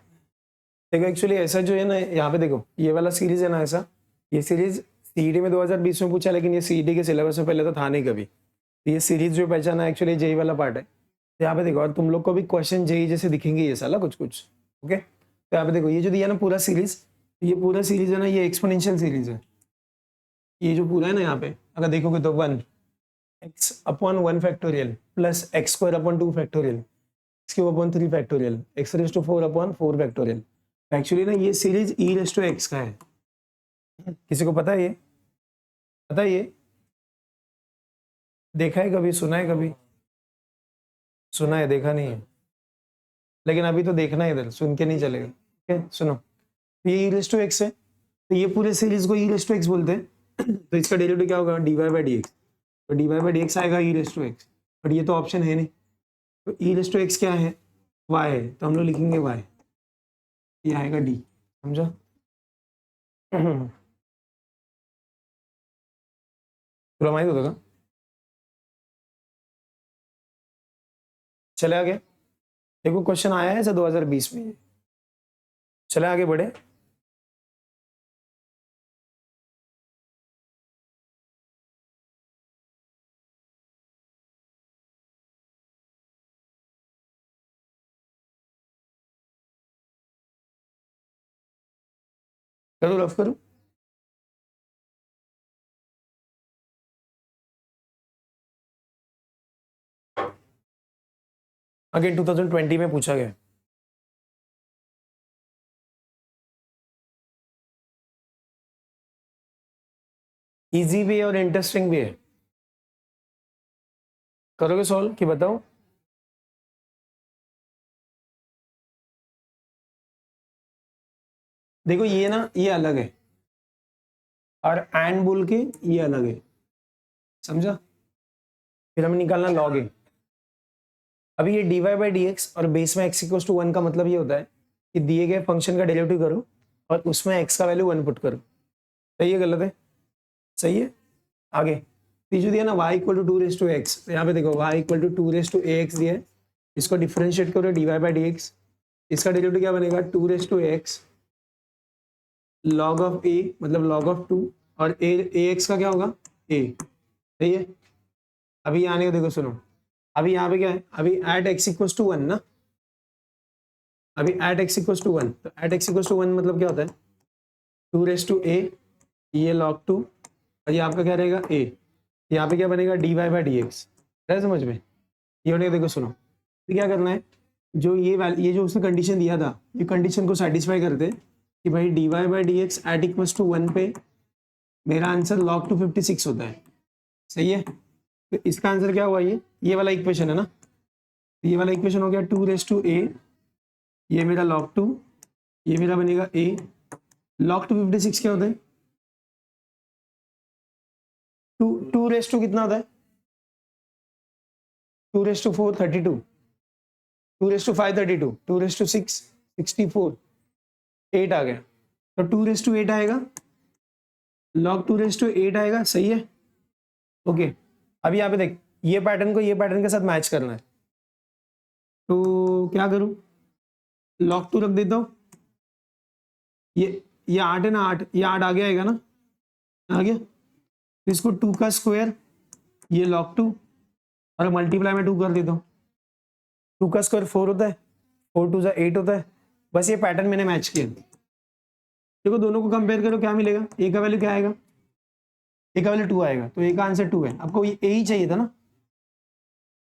देखो एक्चुअली ऐसा जो है ना, यहाँ पे देखो ये वाला सीरीज है ना, ऐसा ये सीरीज सीईडी में 2020 में पूछा, लेकिन ये सीईडी के सिलेबस में पहले तो था नहीं कभी, तो ये सीरीज जो पहचाना एक्चुअली जेई वाला पार्ट है। तो यहाँ पे देखो और तुम लोग को भी क्वेश्चन जेई जैसे दिखेंगे ये साला कुछ कुछ। ओके तो यहाँ पे देखो ये जो दिया ना पूरा सीरीज, ये पूरा सीरीज है ना, ये एक्सपोनेंशियल सीरीज है, ये जो पूरा है ना यहाँ पे अगर देखोगे तो 1 x upon 1 factorial plus x square upon 2 factorial x cube upon 3 factorial x raise to 4 upon 4 factorial. Actually ना ये series e raise to x का है। किसी को पता है ये? पता है ये? देखा है कभी, सुना है कभी? सुना है, देखा नहीं है, लेकिन अभी तो देखना है, इधर सुन के नहीं चलेगा। ठीक सुनो, ये ई रेज टू एक्स है, तो ये पूरे सीरीज को ई रेज टू एक्स बोलते हैं। तो इसका डेरिवेटिव क्या होगा D Y by D x, तो D Y by D X आएगा E raise to X, but ये तो ऑप्शन है नहीं, तो ई रेज टू एक्स क्या है वाई है, तो हम लोग लिखेंगे वाई, ये आएगा डी। समझा? पूरा माइक होगा। चले आगे, देखो क्वेश्चन आया है ऐसा 2020 में। चले आगे बढ़े। करो रफ करो। अगेन 2020 में पूछा गया। इजी भी है और इंटरेस्टिंग भी है। करोगे सॉल्व कि बताओ? देखो ये ना, ये अलग है और एंड बोल के ये अलग है, समझा? फिर हमें निकालना log a। अभी ये dy बाई डी एक्स और बेस में x इक्वल टू 1 का मतलब ये होता है कि दिए गए फंक्शन का डेरिवेटिव करो और उसमें x का वैल्यू 1 पुट करो। सही है गलत है? सही है। आगे जो दिया ना y equal to two raise to x, तो यहाँ पे देखो y equal to two raise to a x दिया है, इसको डिफरेंशिएट करो dy बाई डी एक्स, इसका डेरिवेटिव क्या बनेगा? Two raise to x log of a मतलब लॉग ऑफ 2 और ए एक्स का क्या होगा? a। सही है। अभी आने को देखो, सुनो अभी यहाँ पे क्या है? अभी एट एक्स इक्वल्स टू 1 ना, अभी एट एक्स इक्वल्स टू 1, तो एट एक्स इक्वल्स टू 1 मतलब क्या होता है? टू रेस टू ए, ये लॉग 2 और ये आपका क्या रहेगा? a। यहाँ पे क्या बनेगा? D Y by D x. है समझ में? ये होने देखो, सुनो तो क्या करना है, जो ये जो उसने कंडीशन दिया था, ये कंडीशन को सेटिस्फाई करते कि भाई d Y by D x at equals to 1 पे मेरा आंसर log 256 होता है। सही है। तो इसका आंसर क्या हुआ? ये वाला इक्वेशन है ना, ये वाला इक्वेशन हो गया टू रेस टू ए, ये मेरा log 2, ये मेरा बनेगा a। log 256 क्या होता है? टू रेस टू कितना होता है? Two raise to 4 32, two raise to 5 32, two raise to 6 64, 8 आ गया, तो टू रेस टू 8 आएगा, log 2 रेस टू 8 आएगा। सही है। ओके अभी यहाँ पे देख, ये पैटर्न को ये पैटर्न के साथ मैच करना है, तो क्या करूं? log 2 रख देता हूं, ये 8 है ना, 8 ये 8 आगे आएगा ना, आ गया, तो इसको 2 का स्क्वायर, ये log 2 और मल्टीप्लाई में 2 कर देता हूँ, 2 का स्क्वायर 4 होता है, 4 2 8 होता है। बस ये पैटर्न मैंने मैच किया। देखो दोनों को कंपेयर करो, क्या मिलेगा? ए का वैल्यू क्या आएगा? ए का वैल्यू 2 आएगा, तो ए का आंसर 2 है। आपको ए ही चाहिए था ना,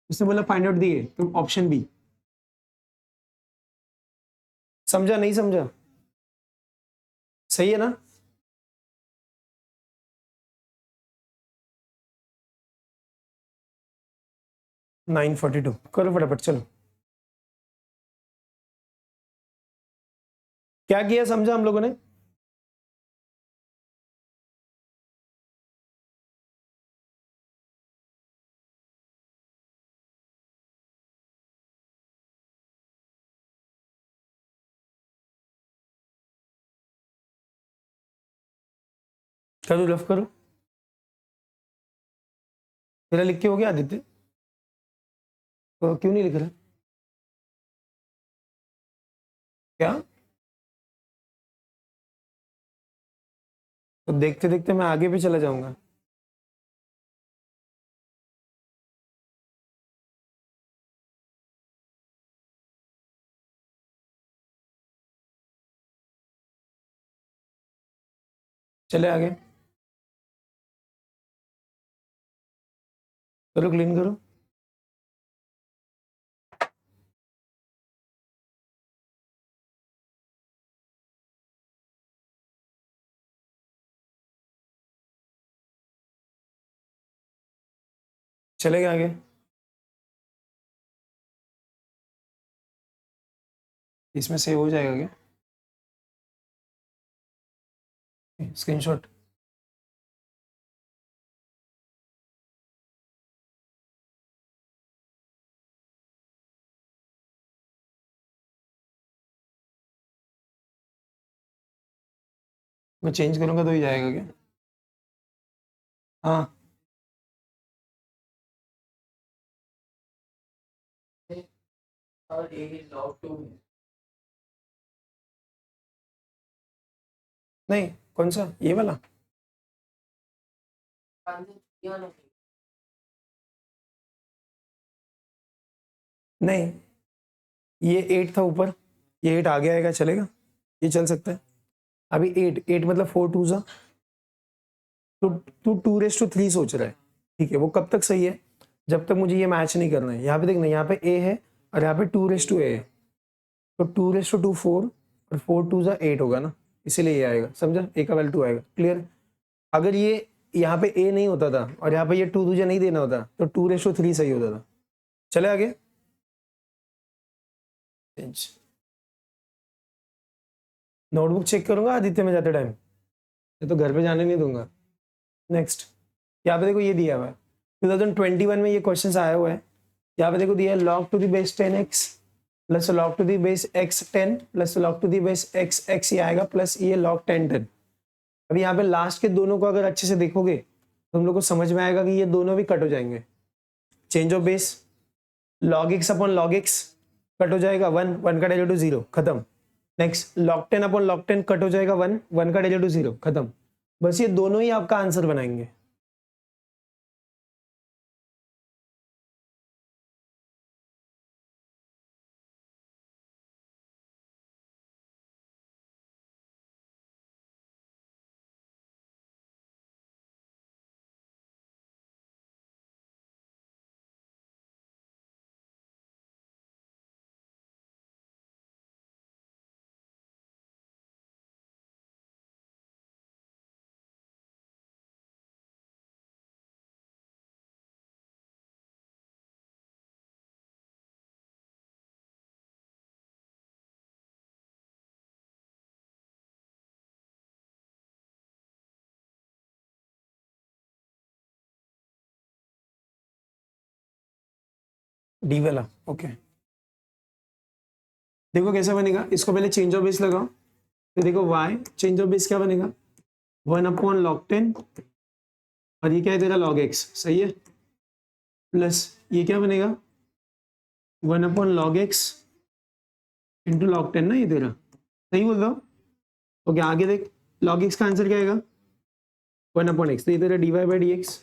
उसने बोला फाइंड आउट दिए, तो ऑप्शन बी। समझा नहीं समझा? सही है ना? नाइन 42 करो फटाफट, चलो। क्या किया समझा हम लोगों ने? करो रफ करो, मेरा लिख के हो गया आदित्य? तो क्यों नहीं लिख रहा? क्या? तो देखते देखते मैं आगे भी चला जाऊंगा। चले आगे, करो क्लीन करो। चलेगा आगे। इसमें सेव हो जाएगा क्या? स्क्रीनशॉट। मैं चेंज करूंगा तो ही जाएगा क्या? हाँ। नहीं, कौन सा? ये वाला? नहीं, ये 8 था ऊपर, ये 8 आगे आएगा, चलेगा? ये चल सकता है। अभी 8 मतलब 4 2 जा, तो तू 2 रेस टू 3 सोच रहा है। ठीक है, वो कब तक सही है? जब तक मुझे ये मैच नहीं करना है। यहाँ पे देखना, यहाँ पे ए है और यहाँ पे 2 रेस टू ए है, तो 2 रेस टू 2 4 और 4 2 जा 8 होगा ना, इसीलिए ये आएगा। समझा? ए का वैल्यू 2 आएगा। क्लियर? अगर ये यहाँ पे a नहीं होता था और यहाँ पे ये 2 तुझे नहीं देना होता तो 2:3 सही होता था। चले आगे। नोटबुक चेक करूंगा आदित्य में जाते टाइम, ये तो घर पे जाने नहीं दूंगा। नेक्स्ट, यहाँ पे देखो ये दिया हुआ है 2021 में ये क्वेश्चन आया हुआ है। यहाँ पे देखो दिया है log to the base 10x plus log to the base x 10 plus log to the base x x ये आएगा प्लस ये log 10 10। अभी यहाँ पे लास्ट के दोनों को अगर अच्छे से देखोगे तो हम लोग को समझ में आएगा कि ये दोनों भी कट हो जाएंगे। Change of base log x upon log x cut हो जाएगा 1 1 का डेरिवेटिव 0 खत्म। Next log 10 upon log 10 cut हो जाएगा 1 1 का डेरिवेटिव 0 खत्म। बस ये दोनों ही आपका आंसर बनाएंगे। डी वाला ओके। देखो कैसा बनेगा, इसको पहले चेंज ऑफ बेस लगाओ तो देखो y चेंज ऑफ बेस क्या बनेगा 1 अपॉन लॉग 10 और ये क्या है तेरा log x सही है प्लस ये क्या बनेगा 1 upon log x into log 10 ना, ये तेरा सही बोल रहा हूँ। ओके आगे देख log x का आंसर क्या आएगा 1 अपॉन x, तो ये तेरा dy बाई डी एक्स,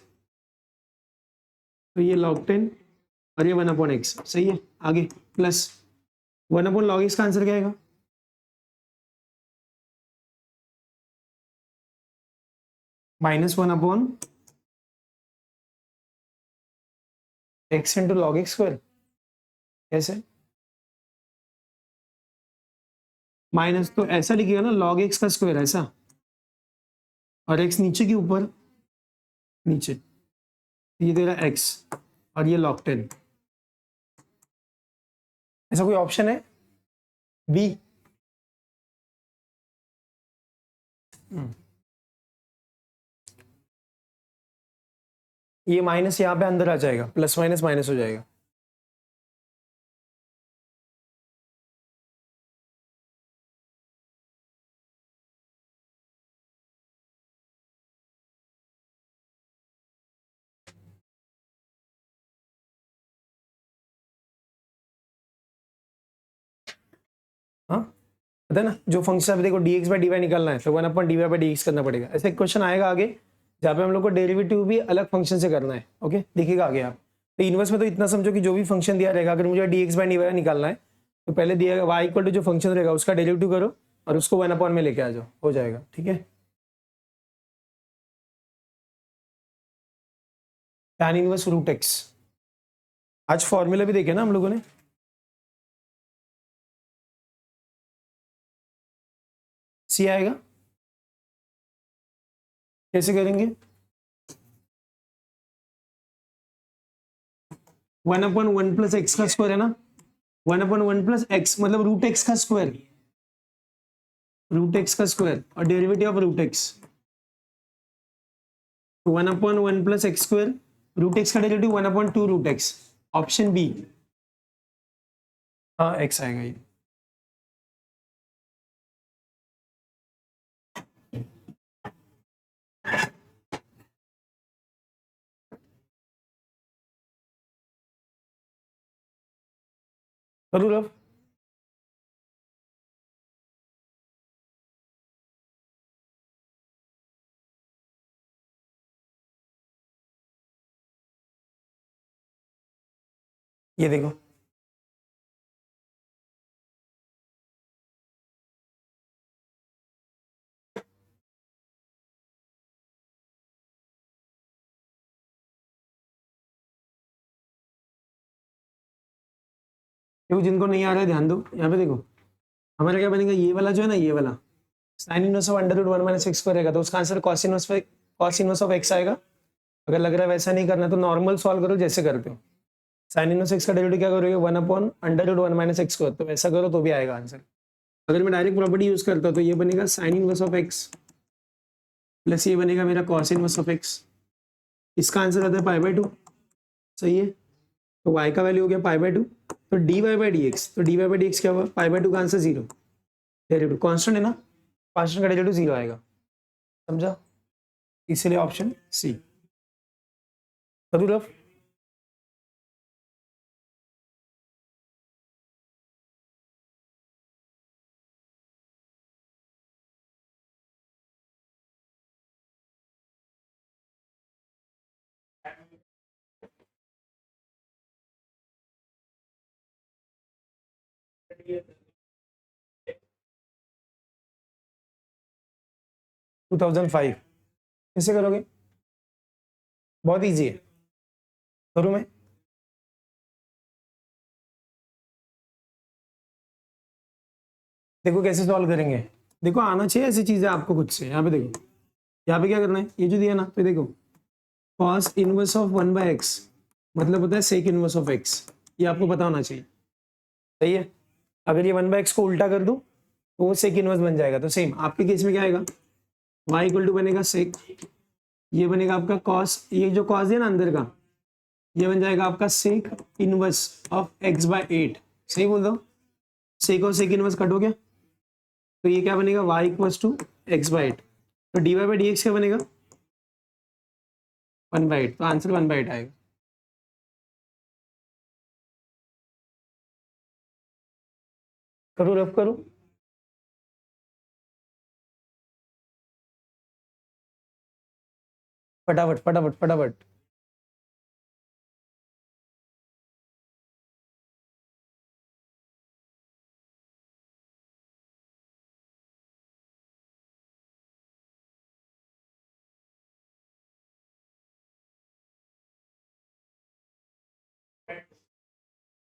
तो ये log 10 और ये 1 अपॉन x सही है। आगे प्लस 1 अपॉन लॉग x का आंसर क्या आएगा -1 upon x into log x square. कैसे माइनस, तो ऐसा लिखिएगा ना log x का स्क्वायर ऐसा, और x नीचे के ऊपर नीचे, ये तेरा x और ये log 10। ऐसा कोई ऑप्शन है बी? ये माइनस यहाँ पे अंदर आ जाएगा, प्लस माइनस माइनस हो जाएगा। हाँ पता है ना, जो फंक्शन अभी देखो dx बाई डी वाई निकालना है तो 1 upon d Y by D x करना पड़ेगा। ऐसा एक क्वेश्चन आएगा आगे जहाँ पे हम लोग को डेरिवेटिव भी अलग फंक्शन से करना है। ओके दिखेगा आगे आप। तो इनवर्स में तो इतना समझो कि जो भी फंक्शन दिया रहेगा, अगर मुझे dx बाई डी वाई निकालना है तो पहले दिया y इक्वल टू जो फंक्शन रहेगा उसका डेरिवेटिव करो और उसको 1 अपॉन में लेके आ जाओ, हो जाएगा। ठीक है, tan इनवर्स रूट एक्स, आज फॉर्मूला भी देखे ना हम लोगों ने। सी आएगा, कैसे करेंगे 1 अपॉन 1 प्लस एक्स का स्क्वायर है ना, 1 अपॉन 1 प्लस एक्स मतलब रूट एक्स का स्क्वायर, रूट एक्स का स्क्वायर और derivative of root X, 1 upon 1 plus x square, root X का derivative 1 upon 2 root X, option B. हाँ एक्स आएगा ये। करूँ रफ, ये देखो देखो, जिनको नहीं आ रहा है ध्यान दो, यहाँ पे देखो हमारा क्या बनेगा, ये वाला जो है ना, ये वाला sine inverse of under root 1 minus x square रहेगा तो उसका answer cos inverse cos inverse of x आएगा। अगर लग रहा है वैसा नहीं करना तो नॉर्मल सॉल्व करो जैसे करते हो। साइन इनवर्स एक्स का डेरिवेटिव क्या करोगे, 1/√1 - x स्क्वायर, तो वैसा करो तो भी आएगा आंसर। अगर मैं डायरेक्ट प्रॉपर्टी यूज करता हूँ तो ये बनेगा sign inverse of x plus ये बनेगा मेरा कॉस इनवर्स ऑफ एक्स। इसका आंसर आता है π/2, सही है। तो y का वैल्यू हो गया π/2, तो dy/dx, तो dy/dx क्या हुआ, π/2 का आंसर 0। डेरिवेटिव कांस्टेंट है ना, कांस्टेंट का डेरिवेटिव 0 आएगा, समझा। इसलिए ऑप्शन सी। करूँ रफ? टू 2005 कैसे करोगे, बहुत इजी है। करूँ मैं? देखो कैसे सॉल्व करेंगे, देखो आना चाहिए ऐसी चीजें आपको खुद से। यहाँ पे देखो, यहाँ पे क्या करना है, ये जो दिया ना, तो देखो cos इनवर्स ऑफ 1/x मतलब होता है sec इनवर्स ऑफ x, ये आपको पता होना चाहिए, सही है। अगर ये 1/x को उल्टा कर दूं तो वो sec इनवर्स बन जाएगा। तो सेम आपके केस में क्या आएगा, y इक्वल टू बनेगा sec, ये बनेगा आपका cos, ये जो cos है ना अंदर का, ये बन जाएगा आपका sec इनवर्स ऑफ x/8, सही बोल दो। sec और sec इनवर्स कट हो गया, तो ये क्या बनेगा, y इक्वल्स टू x/8, तो dy/dx क्या बनेगा, 1/8, तो आंसर 1/8 आएगा। करो रफ करो। फटाफट फटाफट फटाफट।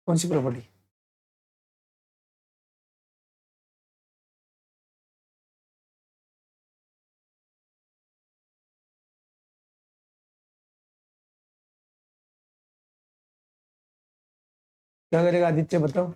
कौन सी प्रॉपर्टी? क्या करेगा आदित्य, बताओ।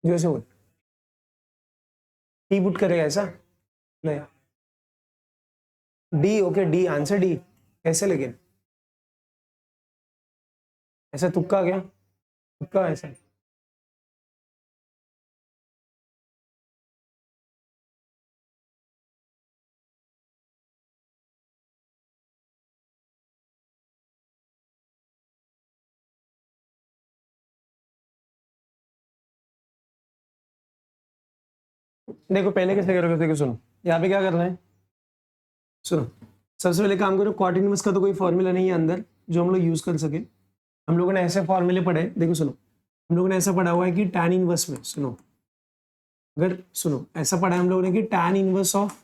जैसे बोल, डी पुट करेगा ऐसा? नहीं, D, okay D, answer D कैसे, लेकिन ऐसा तुक्का क्या, तुक्का ऐसा? देखो पहले कैसे करोगे, देखो सुनो, यहाँ पे क्या करना है, सुनो। सबसे पहले काम करो, कॉट इनवर्स का तो कोई फॉर्मूला नहीं है अंदर जो हम लोग यूज कर सके। हम लोगों ने ऐसे फॉर्मूले पढ़े, देखो सुनो, हम लोगों ने ऐसा पढ़ा हुआ है कि टैन इनवर्स में, सुनो, अगर सुनो ऐसा पढ़ा है हम लोगों ने कि tan inverse of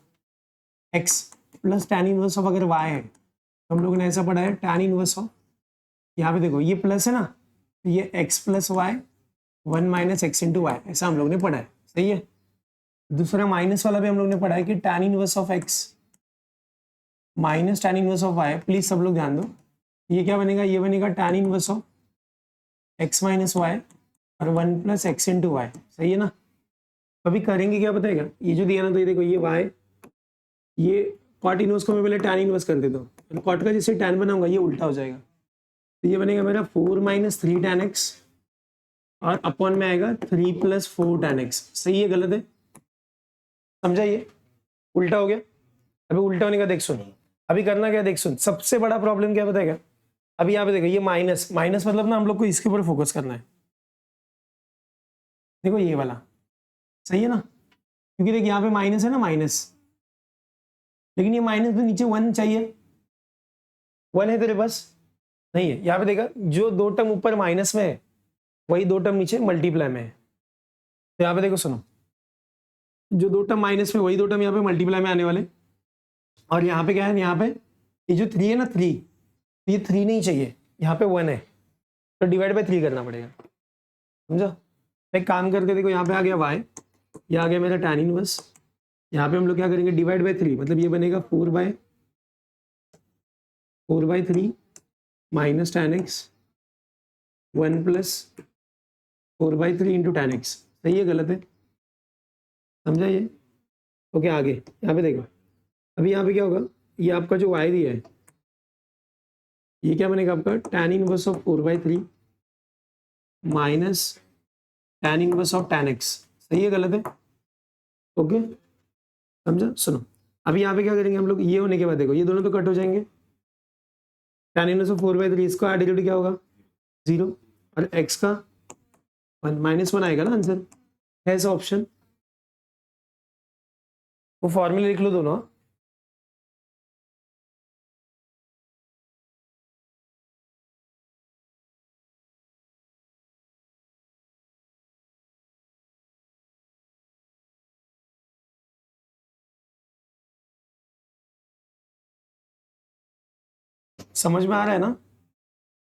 x plus tan inverse of अगर वाई है, तो हम लोगों ने ऐसा पढ़ा है टैन इनवर्स ऑफ, यहाँ पे देखो ये प्लस है ना, तो ये x plus Y 1 - x into y, ऐसा हम लोग ने पढ़ा है, सही है। दूसरा माइनस वाला भी हम लोग ने पढ़ा है कि tan inverse of x minus tan inverse of y, please सब लोग ध्यान दो, ये क्या बनेगा, ये बनेगा tan inverse of x minus y और 1 + x इंटू वाई, सही है ना। अभी करेंगे क्या बताएगा, ये जो दिया ना, तो ये देखो ये वाई, ये कॉट इनवर्स को मैं पहले टैन इनवर्स कर देता हूँ, कॉट का जिससे टैन बनाऊंगा ये उल्टा हो जाएगा, तो ये बनेगा मेरा 4 - 3 tan x और अपॉन में आएगा 3 + 4 tan x, सही है गलत है, समझा, ये उल्टा हो गया। अभी उल्टा होने का देख सुन, अभी करना क्या, देख सुन, सबसे बड़ा प्रॉब्लम क्या बताएगा, अभी यहाँ पे देखो ये माइनस, माइनस मतलब ना हम लोग को इसके ऊपर फोकस करना है, देखो ये वाला, सही है ना, क्योंकि देख यहाँ पे माइनस है ना, माइनस, लेकिन ये माइनस तो नीचे 1 चाहिए, 1 है तेरे पास, नहीं है। यहाँ पे देखा जो दो टर्म ऊपर माइनस में है वही दो टर्म नीचे मल्टीप्लाई में है, तो यहाँ पे देखो सुनो, जो दो टर्म माइनस में वही दो टर्म यहाँ पे मल्टीप्लाई में आने वाले, और यहाँ पे क्या है, यहाँ पे ये जो 3 है ना 3, ये 3 नहीं चाहिए, यहाँ पे 1 है, तो डिवाइड बाय 3 करना पड़ेगा, समझा। एक काम करके देखो, यहाँ पे आ गया y, ये आ गया मेरा tan इनवर्स, यहाँ पे हम लोग क्या करेंगे, डिवाइड बाय 3, मतलब ये बनेगा 4/3 minus tan x 1 plus 4/3 into tan x। सही है गलत है, समझा ये। ओके आगे यहाँ पे देखो, अभी यहाँ पे क्या होगा, ये आपका जो y दिया है ये क्या बनेगा आपका tan inverse of 4/3 minus tan inverse of tan x। सही है गलत है, ओके समझा। सुनो अभी यहाँ पे क्या करेंगे हम लोग, ये होने के बाद देखो ये दोनों तो कट हो जाएंगे, tan इनवर्स ऑफ 4/3 इसका एडिटिव क्या होगा 0, और x का 1 -1 आएगा ना आंसर, है ऐसा ऑप्शन। वो फॉर्मूले लिख लो दोनों। समझ में आ रहा है ना,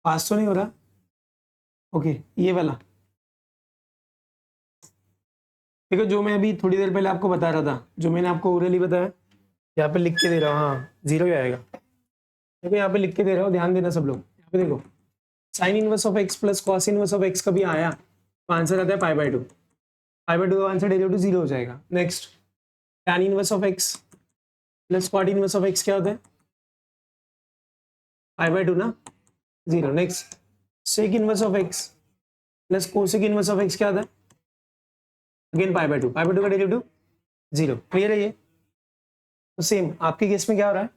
पास तो नहीं हो रहा। ओके ये वाला देखो, जो मैं अभी थोड़ी देर पहले आपको बता रहा था, जो मैंने आपको ओरली बताया, यहाँ पे लिख के दे रहा हूँ, हाँ 0 ही आएगा। देखो यहाँ पे लिख के दे रहा हूँ, ध्यान देना सब लोग। यहाँ पे देखो sign inverse of x plus cos inverse of x कभी आया तो आंसर आता है π/2, π/2 का आंसर डेरिवेटिव 0 हो जाएगा। Next tan inverse of x plus cot inverse of x क्या होता है π/2 ना, 0। Next sec inverse of x plus cosec inverse of x क्या होता है, अगेन π/2, π/2 का डेरिवेटिव 0। क्लियर है ये। तो सेम आपके केस में क्या हो रहा है,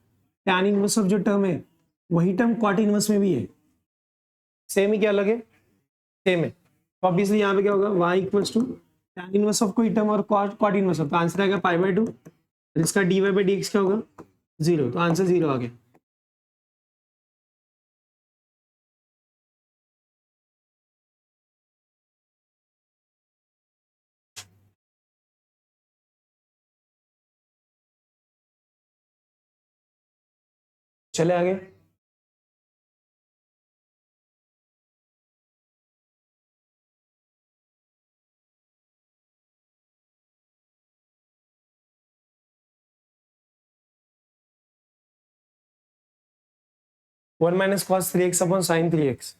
tan इनवर्स ऑफ जो टर्म है वही टर्म कॉट इनवर्स में भी है, सेम ही क्या अलग है, सेम है। तो ऑब्वियसली यहाँ पे क्या होगा, y equals to tan inverse of कोई टर्म और कॉट इनवर्स ऑफ, तो आंसर आएगा π/2, और इसका dy/dx क्या होगा 0, तो आंसर 0 आ गया। चले आगे। One minus cos 3x upon sine 3x।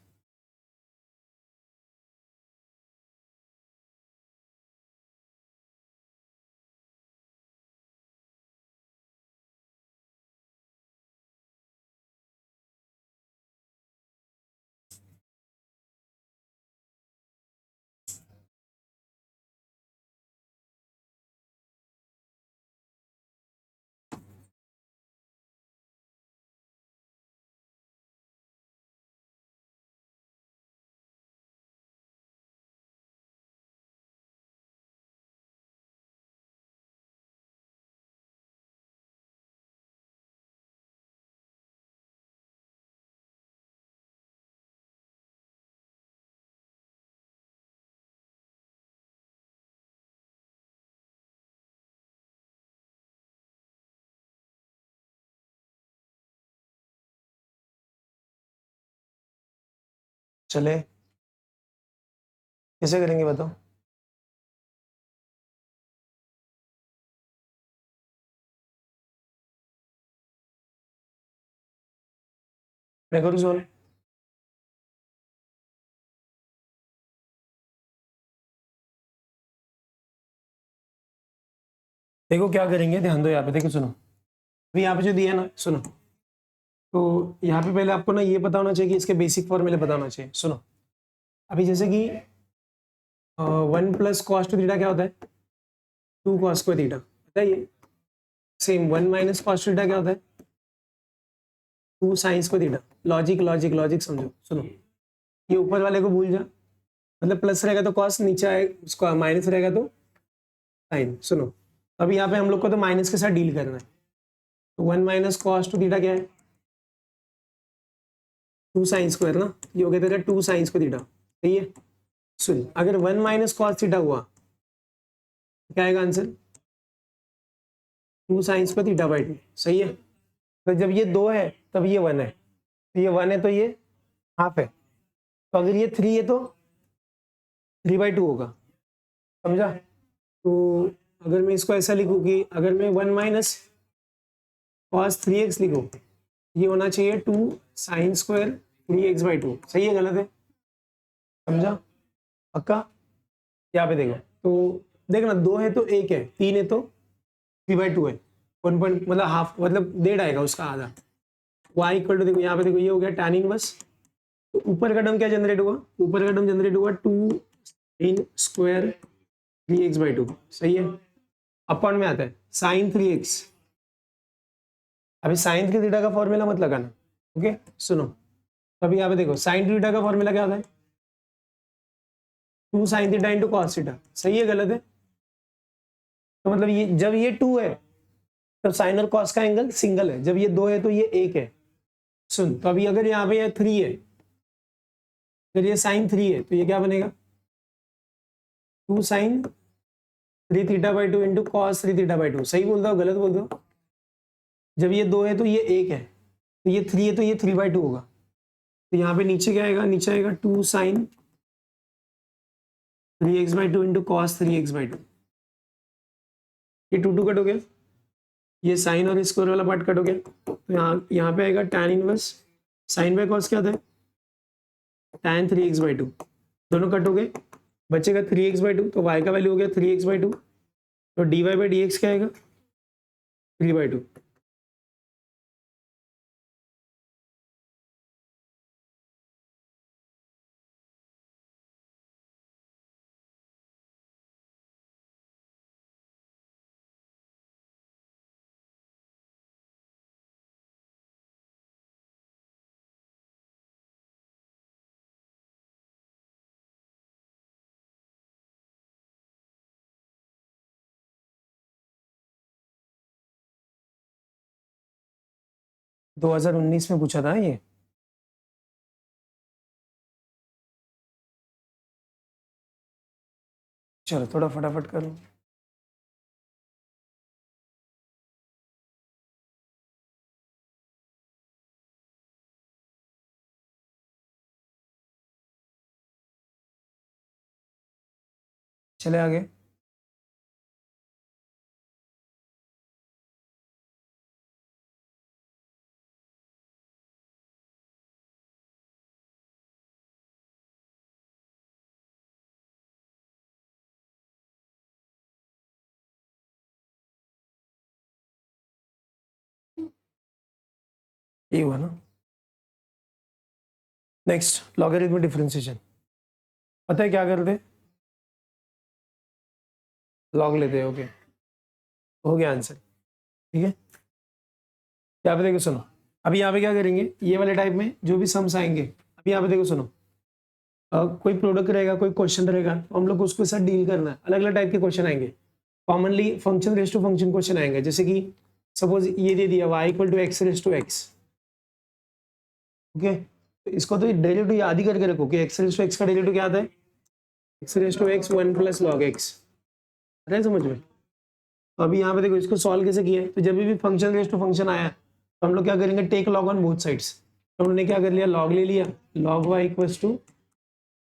चले कैसे करेंगे बताओ। मैं करूँ सोल्व। देखो क्या करेंगे, ध्यान दो यहाँ पे, देखो सुनो, अभी यहाँ पे जो दिया है ना, सुनो, तो यहाँ पे पहले आपको ना ये पता होना चाहिए कि इसके बेसिक फॉर्मूले पता होना चाहिए। सुनो अभी जैसे कि 1 प्लस कॉस टू थीटा क्या होता है 2 कॉस स्क्वायर थीटा, बताइए। सेम 1 माइनस कॉस थीटा क्या होता है 2 sine square theta. Logic logic logic समझो। सुनो ये ऊपर वाले को भूल जा, मतलब प्लस रहेगा तो कॉस, नीचे आए उसका माइनस रहेगा तो साइन। सुनो अभी यहाँ पे हम लोग को तो माइनस के साथ डील करना है, तो 1 माइनस कॉस टू थीटा क्या है 2 साइन स्क्वायर ना, ये हो गया तेरा 2 साइन स्क्वायर थीटा। सही है। सुन अगर 1 माइनस कॉस थीटा हुआ तो क्या आएगा answer 2 sine square theta by 2, सही है। तो जब ये 2 है तब ये 1 है, तो ये 1 है तो ये हाफ है, तो अगर ये 3 है तो 3/2 होगा, समझा। तो अगर मैं इसको ऐसा लिखूँ कि अगर मैं 1 माइनस कॉस 3x लिखूँ, ये होना चाहिए 2 साइन स्क्वायर 3x/2, सही है गलत है, समझा, पक्का। यहाँ पे देखो, तो देखना 2 है तो 1 है, 3 है तो 3/2 है, 1 पॉइंट मतलब हाफ, मतलब 1.5 आएगा उसका आधा। y इक्वल टू देखो यहाँ पे देखो, ये हो गया tan इनवर्स, तो ऊपर का टर्म क्या जनरेट हुआ, ऊपर का टर्म जनरेट हुआ 2 sin स्क्वायर 3x/2, सही है। अपॉन में आता है sin 3x, अभी sin 3 थीटा का फॉर्मूला मत लगाना, ओके सुनो। अभी यहाँ पे देखो sin थीटा का फॉर्मूला क्या आता है, 2 sin theta into cos theta, सही है गलत है। तो मतलब ये जब ये 2 है तो साइन और कॉस का एंगल सिंगल है, जब ये 2 है तो ये 1 है। सुन, तो अभी अगर यहाँ पे ये 3 है, अगर ये साइन 3 है तो ये क्या बनेगा, 2 साइन 3 थीटा/2 इंटू कॉस 3 थीटा/2, सही बोल रहा हो गलत बोल रहा हो। जब ये 2 है तो ये 1 है, तो ये 3 है तो ये 3/2 होगा, तो यहाँ पे नीचे क्या आएगा, नीचे आएगा 2 sign 3x/2 into cos 3x/2, ये 2 कट हो गया, ये साइन और स्क्वायर वाला पार्ट कट हो गया, तो यहाँ पे आएगा tan inverse sine by cos क्या था, tan 3x/2, दोनों कट हो गए, बचेगा 3x/2, तो y का वैल्यू हो गया 3x/2, तो dy/dx क्या आएगा 3/2। दो 2019 में पूछा था ये। चलो थोड़ा फटाफट करो। चले आगे। ये हुआ ना। नेक्स्ट लॉगरिथमिक डिफरेंशिएशन, पता है क्या करते, लॉग लेते हैं, ओके हो गया आंसर, ठीक है। यहाँ पे देखो सुनो, अभी यहाँ पे क्या करेंगे, ये वाले टाइप में जो भी सम्स आएंगे, अभी यहाँ पे देखो सुनो, कोई प्रोडक्ट रहेगा, कोई क्वेश्चन रहेगा, तो हम लोग उसके साथ डील करना है, अलग अलग टाइप के क्वेश्चन आएंगे। Commonly function raise to function question आएंगे, जैसे कि सपोज ये दे दिया y equal to x raise to x, okay, तो इसको तो डेरिवेटिव याद ही करके रखो कि एक्स रेस टू एक्स का डेरिवेटिव क्या आता है, x raise to x 1 plus log x, अरे समझ में। तो अभी यहाँ पे देखो इसको सॉल्व कैसे किया है, तो जब भी फंक्शन रेस टू फंक्शन आया तो हम लोग क्या करेंगे, take log on both sides, तो हमने क्या कर लिया, लॉग ले लिया, log y equals to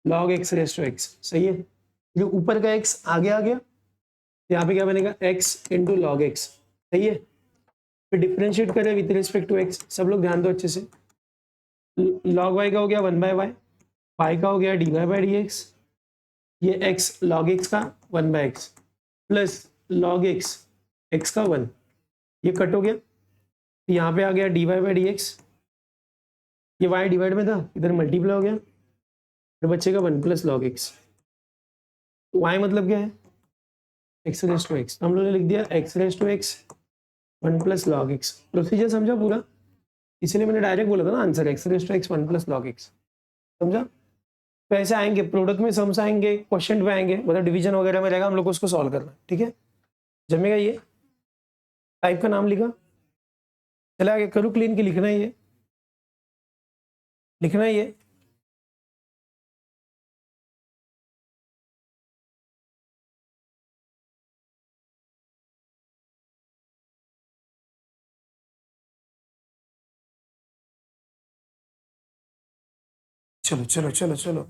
log x raise to x, सही है। जो ऊपर का x आगे आ गया, यहाँ पे क्या बनेगा x इंटू लॉग एक्स, सही है। फिर डिफ्रेंशिएट करें विथ रिस्पेक्ट टू x, सब लोग ध्यान दो अच्छे से, लॉग y का हो गया 1/y, y का हो गया dy/dx, ये x log x का 1/x plus log x x का 1, ये कट हो गया, तो यहाँ पे आ गया dy/dx, ये y डिवाइड में था, इधर मल्टीप्लाई हो गया, फिर बचेगा 1 प्लस लॉग एक्स, y मतलब क्या है एक्स रेस टू एक्स, हम लोगों ने लिख दिया x raise to x 1 plus log x, procedure समझा पूरा, इसलिए मैंने डायरेक्ट बोला था ना answer x raise to x 1 plus log x, समझा। तो ऐसे आएंगे प्रोडक्ट में सम्स आएंगे, क्वेश्चन पे आएंगे, मतलब डिवीजन वगैरह में रहेगा, हम लोग को उसको सॉल्व करना है, ठीक है। जमेगा ये, टाइप का नाम लिखा, चले आगे करूँ क्लीन की, लिखना ही है, लिखना ही है। चलो चलो चलो चलो,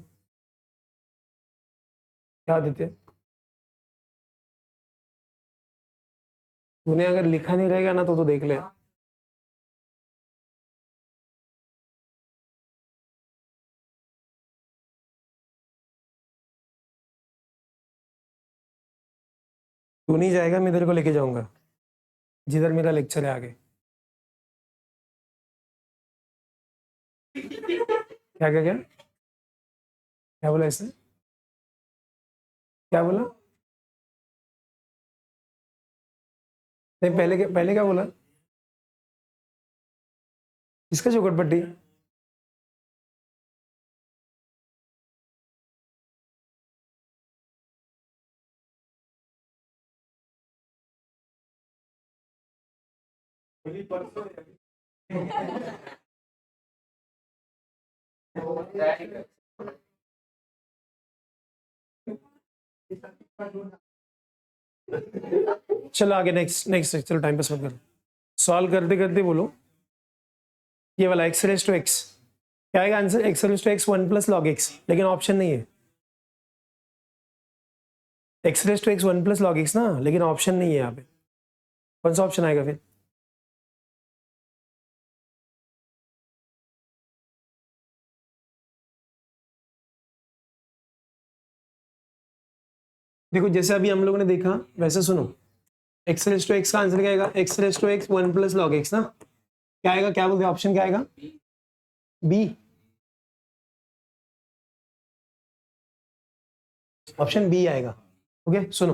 क्या देते? तूने अगर लिखा नहीं रहेगा ना तो देख ले। तू नहीं जाएगा, मैं तेरे को लेके जाऊंगा जिधर मेरा लेक्चर है आगे। क्या क्या क्या क्या बोला इसने? क्या बोला? नहीं, पहले क्या बोला? किसका चौकटपट्टी? चलो आगे, नेक्स्ट नेक्स्ट, चलो टाइम पास मत करो। सॉल्व करते करते बोलो, ये वाला एक्स रेज टू एक्स क्या आएगा answer? X raise to x 1 + log x, लेकिन ऑप्शन नहीं है। X raise to x 1 + log x ना, लेकिन ऑप्शन नहीं है यहाँ पे। कौन सा ऑप्शन आएगा फिर? देखो जैसे अभी हम लोगों ने देखा वैसे सुनो, एक्स रेज टू एक्स का आंसर क्या आएगा? X raise to x 1 + log x ना, क्या आएगा? क्या बोलते हैं, ऑप्शन क्या आएगा? बी। ऑप्शन बी आएगा। ओके सुनो,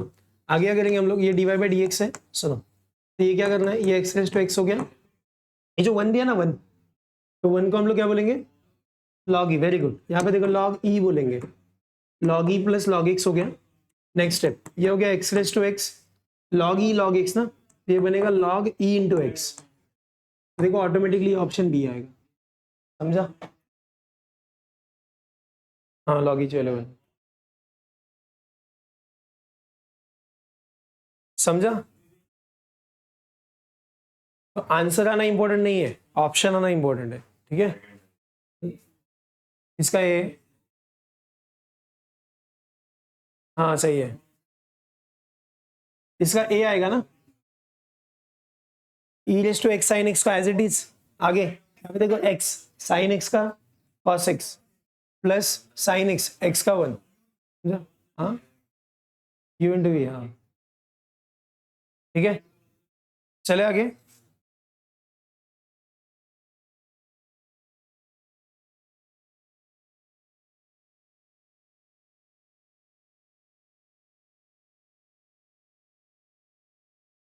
आगे क्या करेंगे हम लोग, ये dy/dx है। सुनो, तो ये क्या करना है, ये एक्स रेज टू एक्स हो गया, ये जो 1 दिया ना 1, तो 1 को हम लोग क्या बोलेंगे? लॉग ई। वेरी गुड, यहाँ पे देखो लॉग ई बोलेंगे, लॉग ई + log x हो गया। नेक्स्ट स्टेप ये हो गया x raise to x log e log x ना, ये बनेगा log e इंटू एक्स। देखो ऑटोमेटिकली ऑप्शन बी आएगा, समझा? हाँ log e चलो, समझा? तो आंसर आना इंपॉर्टेंट नहीं है, ऑप्शन आना इंपॉर्टेंट है, ठीक है? इसका ए, हाँ सही है, इसका ए आएगा ना, e raise to x sine x का एज इट इज। आगे यहाँ पे देखो x साइन एक्स का cos x plus sine x x का 1, समझा? हाँ u इंटू वी, हाँ ठीक है, चले आगे।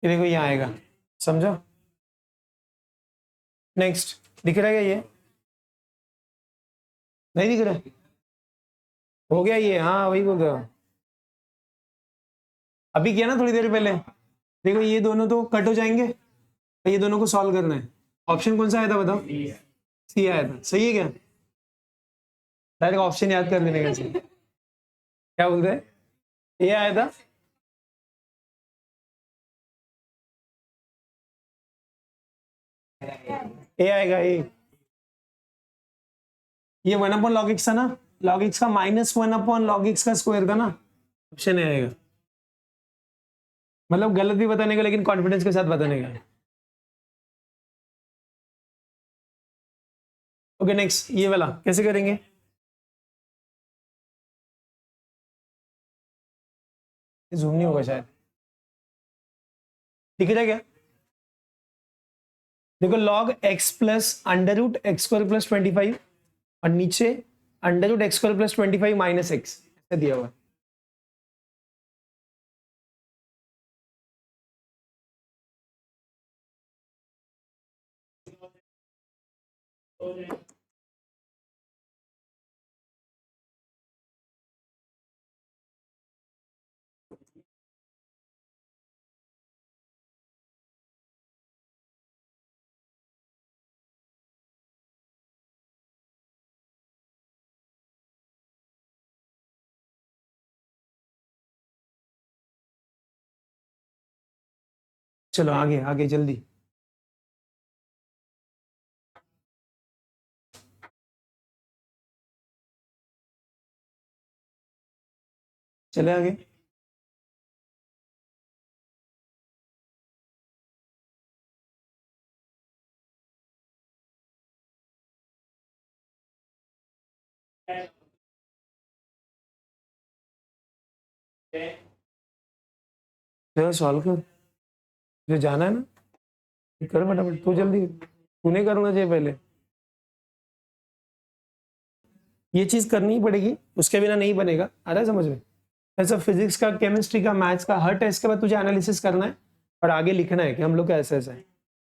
ये देखो यहाँ आएगा, समझा? नेक्स्ट दिख रहा है क्या? ये नहीं दिख रहा है? हो गया ये, हाँ वही बोल रहा हूँ, अभी किया ना थोड़ी देर पहले। देखो ये दोनों तो कट हो जाएंगे, तो ये दोनों को सॉल्व करना है। ऑप्शन कौन सा आया था बताओ? सी आया था, सही है क्या? डायरेक्ट ऑप्शन याद कर लेने का चाहिए। क्या बोलते हैं? ये आया था, ए आएगा ए। ये 1/log x था ना, log x का -1/log x का स्क्वायर था ना, ऑप्शन ए आएगा। मतलब गलत भी बताने का, लेकिन कॉन्फिडेंस के साथ बताने का। ओके नेक्स्ट, ये वाला कैसे करेंगे? जूम नहीं होगा शायद, दिख रहा है क्या? देखो log x प्लस √x² + 25, और नीचे √x² + 25 - x ऐसे दिया हुआ है। चलो आगे आगे जल्दी। चले आगे। चलो सॉल्व कर, जो जाना है ना कर फटाफट, तू जल्दी, तूने करना चाहिए पहले, ये चीज करनी ही पड़ेगी, उसके बिना नहीं बनेगा। आ रहा है समझ में? ऐसा फिजिक्स का, केमिस्ट्री का, मैथ्स का, हर टेस्ट के बाद तुझे एनालिसिस करना है और आगे लिखना है कि हम लोग का ऐसा ऐसा है,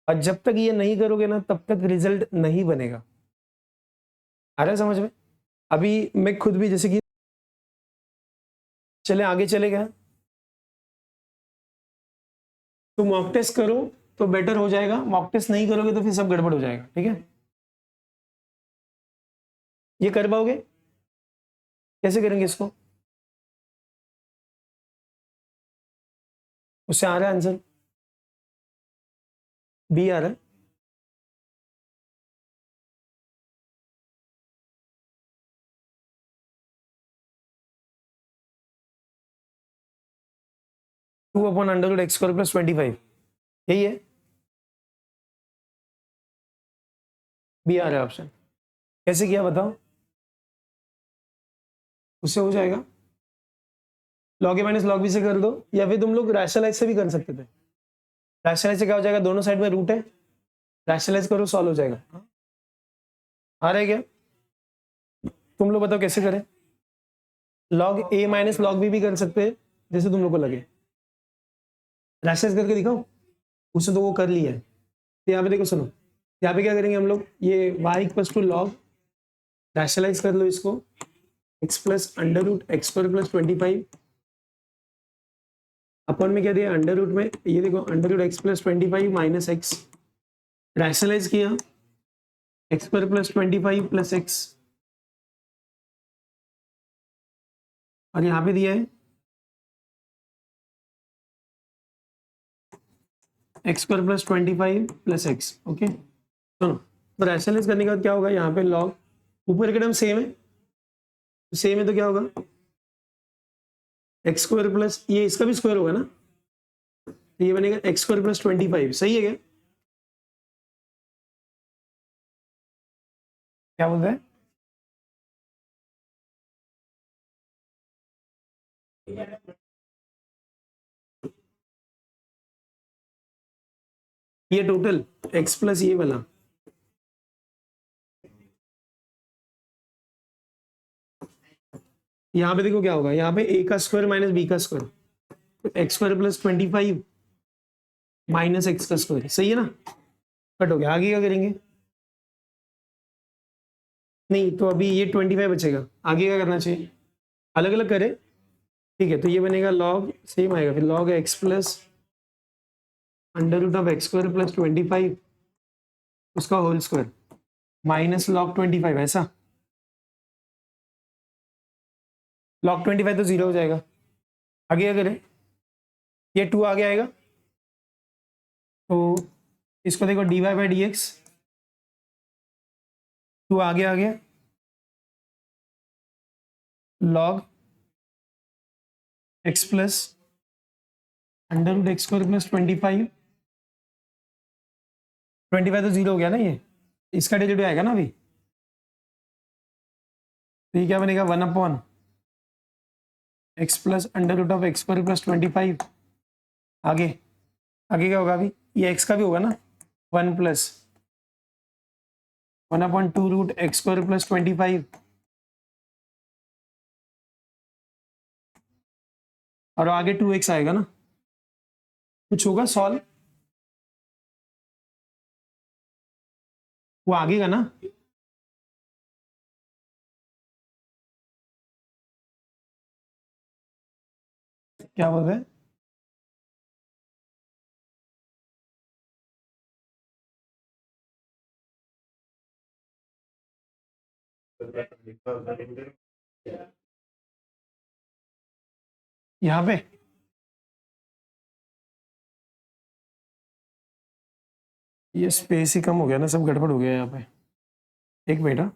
और जब तक ये नहीं करोगे ना तब तक रिजल्ट नहीं बनेगा। आ रहा है समझ में? अभी मैं खुद भी जैसे कि चले आगे चले गए, तो मॉक टेस्ट करो तो बेटर हो जाएगा, मॉक टेस्ट नहीं करोगे तो फिर सब गड़बड़ हो जाएगा। ठीक है, ये कर पाओगे? कैसे करेंगे इसको? उससे आ रहा है आंसर, बी आ रहा है। Two upon under root x square plus 25, यही है, बी आ रहा है ऑप्शन। कैसे किया बताओ? उससे हो जाएगा, लॉग ए माइनस लॉग बी से कर दो, या फिर तुम लोग रैशनलाइज से भी कर सकते थे। रैशनलाइज से क्या हो जाएगा, दोनों साइड में रूट है, रैशनलाइज करो, सॉल्व हो जाएगा। आ रहा है क्या? तुम लोग बताओ कैसे करें? लॉग ए माइनस लॉग बी भी कर सकते हैं, जैसे तुम लोग को लगे। रैशनलाइज करके दिखाओ, उसने तो वो कर लिया है। तो यहाँ पे देखो सुनो, यहाँ पे क्या करेंगे हम लोग, ये y equal to log, rationalise कर लो इसको, x plus under root x square plus 25 अपन में क्या दिया अंडर रूट में, ये देखो under root X plus 25 minus X, rationalise किया X square plus 25 plus X, और यहाँ पे दिया है X square plus 25 plus X. Okay सुनो, तो रैशनलाइज करने के बाद क्या होगा, यहाँ पे लॉग ऊपर के टर्म सेम है, सेम है तो क्या होगा, एक्स स्क्वायर प्लस ये इसका भी स्क्वायर होगा ना, तो ये बनेगा एक्स स्क्वायर प्लस 25। सही है क्या? क्या बोल रहे हैं? ये टोटल x प्लस ये वाला, यहाँ पे देखो क्या होगा, यहाँ पे a का स्क्वायर माइनस b का स्क्वायर, तो x square plus 25 minus x का स्क्वायर। सही है ना? कट हो गया, आगे क्या करेंगे? नहीं तो अभी ये 25 बचेगा, आगे क्या करना चाहिए, अलग अलग करे। ठीक है, तो ये बनेगा लॉग सेम आएगा, फिर log x plus under root of x square plus 25 उसका होल स्क्वायर माइनस लॉग 25, ऐसा। लॉग 25 तो जीरो हो जाएगा, आगे क्या करें, ये 2 आगे आएगा, तो इसको देखो d Y by D x, 2 आगे आ गया, log x plus under root x square plus 25, 25 तो जीरो हो गया ना, ये इसका डेरिवेटिव आएगा ना अभी, तो ये क्या बनेगा 1 upon x plus under root of x square plus 25। आगे आगे क्या होगा अभी, ये एक्स का भी होगा ना, 1 plus 1 upon 2 root x square plus 25, और आगे 2x आएगा ना, कुछ होगा सॉल्व, वो आगे का ना, क्या बोल रहे हैं? यहाँ पे ये स्पेस ही कम हो गया ना, सब गड़बड़ हो गया यहाँ पे, एक मिनट हाँ।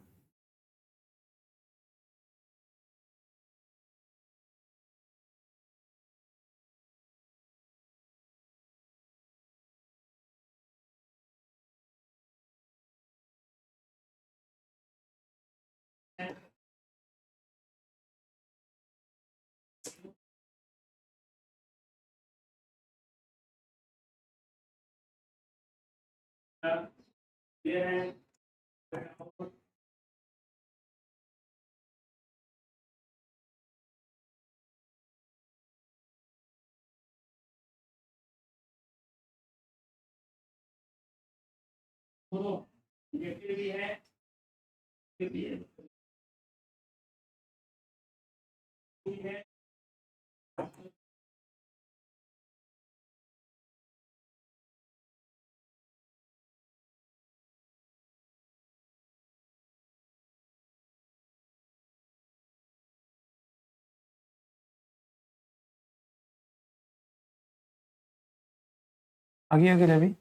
आगे आगे रवि,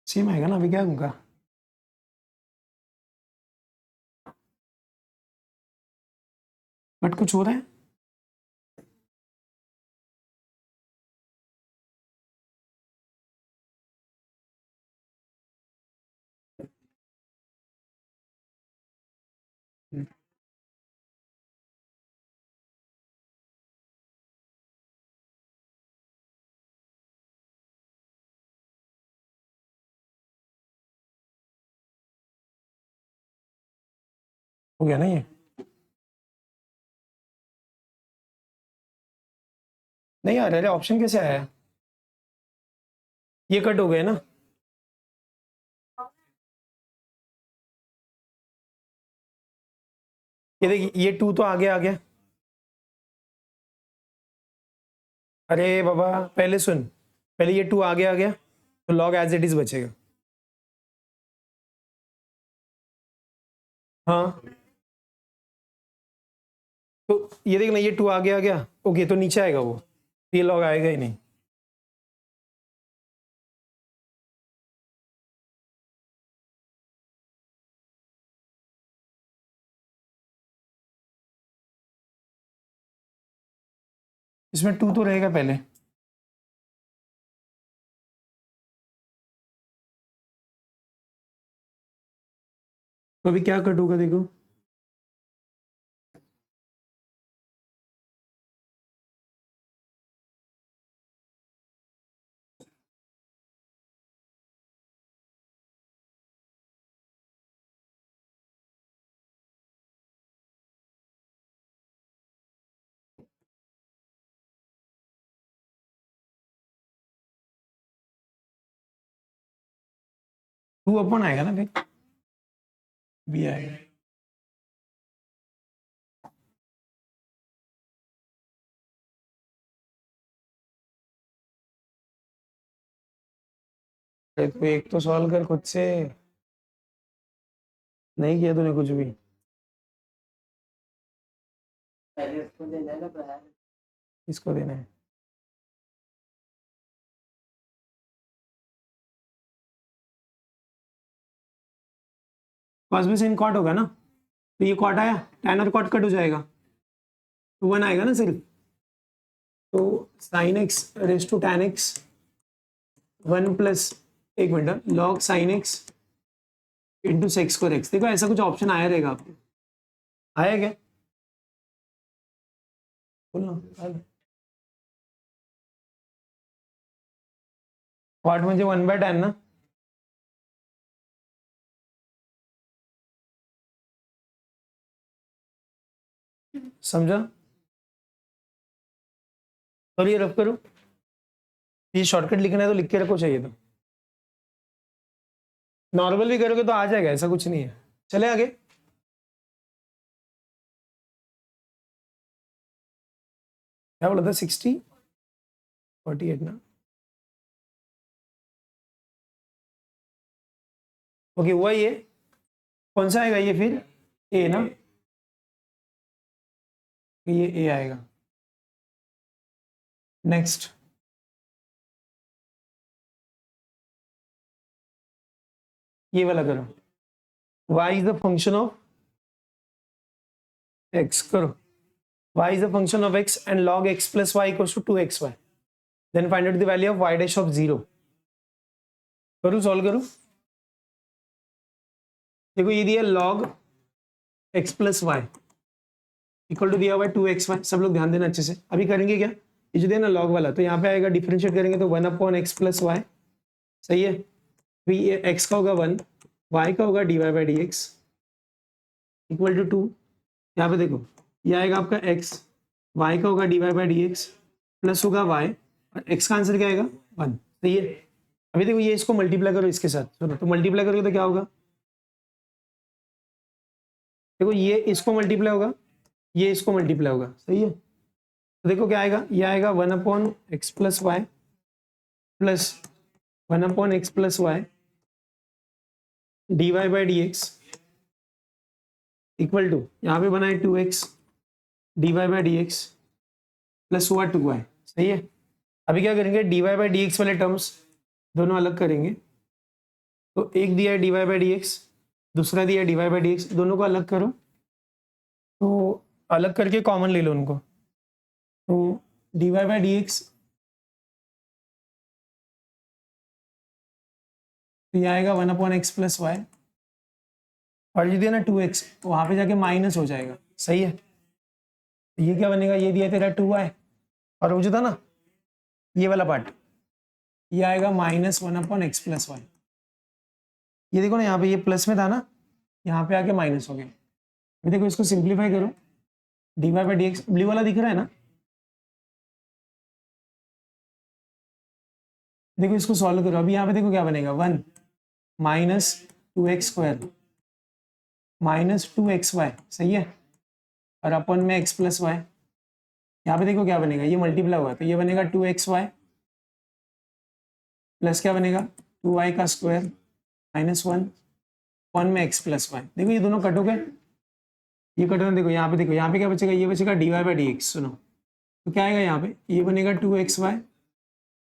सेम आएगा ना अभी, क्या होगा? बट कुछ हो रहा है। हो गया ना ये? नहीं आ रहा, ऑप्शन कैसे आया? ये कट हो गए ना? ये देख, ये 2 तो आगे आ गया। अरे बाबा पहले सुन, पहले ये 2 आगे आ गया तो लॉग एज इट इज बचेगा। हाँ, तो ये देख ना, ये 2 आगे आ गया, ओके, तो नीचे आएगा वो, ये लॉग आएगा ही नहीं। इसमें 2 तो रहेगा पहले। तो अभी क्या कट होगा देखो, टू अपन आएगा ना देख, बी आएगा। अरे तो एक तो सॉल्व कर खुद से, नहीं किया तूने कुछ भी। इसको देना है। कॉस में sin कॉट होगा ना, तो ये कॉट आया, tan और कॉट कट हो जाएगा, तो 1 आएगा ना सिर्फ। तो sin x raise to tan x 1 plus, एक मिनट, log sin x into sec square X. देखो ऐसा कुछ ऑप्शन आया रहेगा आपको, आया क्या? बोलो। कॉट म्हणजे 1/tan ना? समझा? और ये रफ करो, ये शॉर्टकट लिखना है तो लिख के रखो, चाहिए तो नॉर्मल भी करोगे तो आ जाएगा, ऐसा कुछ नहीं है। चले आगे। क्या बोला था? 60/48 ना? ओके, हुआ ये। कौन सा आएगा ये फिर? ए ना? ये ए आएगा। नेक्स्ट, ये वाला करो, y is the function of x, करो y is a function of x and log x plus y equals to 2xy, then find out the value of y dash of 0। करूँ सॉल्व करूँ? देखो ये दिया log x plus Y equal to दिया हुआ है 2xy। सब लोग ध्यान देना अच्छे से। अभी करेंगे क्या, ये जो दिया ना log वाला, तो यहाँ पे आएगा डिफरेंशिएट करेंगे तो 1/x प्लस वाई, सही है। फिर ये x का होगा 1, y का होगा dy/dx इक्वल टू 2। यहाँ पे देखो ये आएगा आपका x, y का होगा dy/dx प्लस होगा y और x का आंसर क्या आएगा 1, सही है। अभी देखो ये इसको मल्टीप्लाई करो इसके साथ, सुनो तो मल्टीप्लाई करोगे तो क्या होगा, देखो ये इसको मल्टीप्लाई होगा, ये इसको मल्टीप्लाई होगा, सही है। तो देखो क्या आएगा, ये आएगा 1/x plus Y plus 1/x plus y dy/dx equal to, यहाँ पे बना है 2x dy/dx प्लस हुआ 2y, सही है। अभी क्या करेंगे, dy/dx वाले टर्म्स दोनों अलग करेंगे। तो एक दिया है dy/dx, दूसरा दिया है dy/dx, दोनों को अलग करो। तो अलग करके कॉमन ले लो उनको। तो dy/dx तो ये आएगा 1/x प्लस वाई और ये दिया ना 2x, वहां पे जाके माइनस हो जाएगा, सही है। ये क्या बनेगा, ये दिया तेरा 2y और वो जो था ना ये वाला पार्ट, ये आएगा -1/x प्लस वाई। ये देखो ना यहाँ पे ये प्लस में था ना, यहाँ पे आके माइनस हो गया। अभी देखो इसको सिंप्लीफाई करो, dy/dx ब्लू वाला दिख रहा है ना, देखो इसको सॉल्व करो। अभी यहाँ पे देखो क्या बनेगा, 1 -2x स्क्वायर -2xy, सही है, और अपन में x प्लस वाई। यहाँ पे देखो क्या बनेगा, ये मल्टीप्लाई हुआ तो ये बनेगा 2xy प्लस क्या बनेगा 2y का स्क्वायर -1 में x प्लस वाई। देखो ये दोनों कट हो गए, ये कट हो, देखो यहाँ पे क्या बचेगा, ये बचेगा dy/dx। सुनो तो क्या आएगा यहाँ पे, ये बनेगा 2xy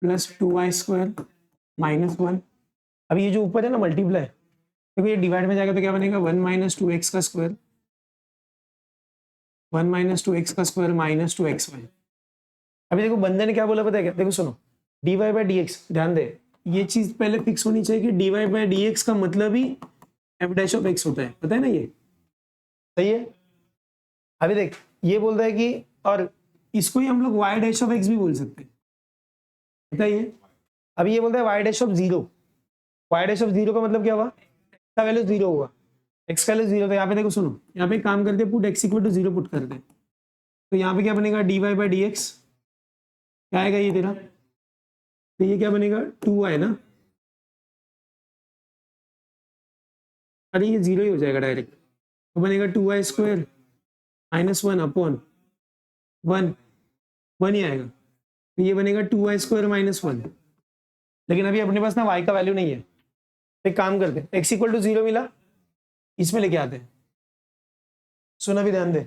प्लस 2y स्क्वायर -1। अभी ये जो ऊपर है ना मल्टीप्लाई, देखो ये डिवाइड में जाएगा तो क्या बनेगा 1 - 2x का स्क्वायर, 1 - 2x का स्क्वायर -2xy। अभी देखो बंदे ने क्या बोला पता है क्या, देखो सुनो, dy/dx, ध्यान दे ये चीज पहले फिक्स होनी चाहिए कि dy/dx का मतलब ही f' होता है, पता है ना ये, सही है। अभी देख ये बोल रहा है कि, और इसको ही हम लोग y' भी बोल सकते हैं, बताइए। अभी ये बोलता है y'0, y'0 का मतलब क्या हुआ, x का वैल्यू 0 हुआ, x का वैल्यू 0। तो यहाँ पे देखो सुनो, यहाँ पे काम करते put x equal to 0 put करते, तो यहाँ पे क्या बनेगा dy/dx, क्या आएगा ये तेरा, तो ये क्या बनेगा 2y ना, अरे ये 0 ही हो जाएगा डायरेक्ट, तो बनेगा 2y स्क्वायर -1/1 1 ही आएगा, तो ये बनेगा 2y स्क्वायर -1। लेकिन अभी अपने पास ना y का वैल्यू नहीं है, तो एक काम करते हैं, x इक्वल टू 0 मिला, इसमें लेके आते हैं। सुना भी ध्यान दे,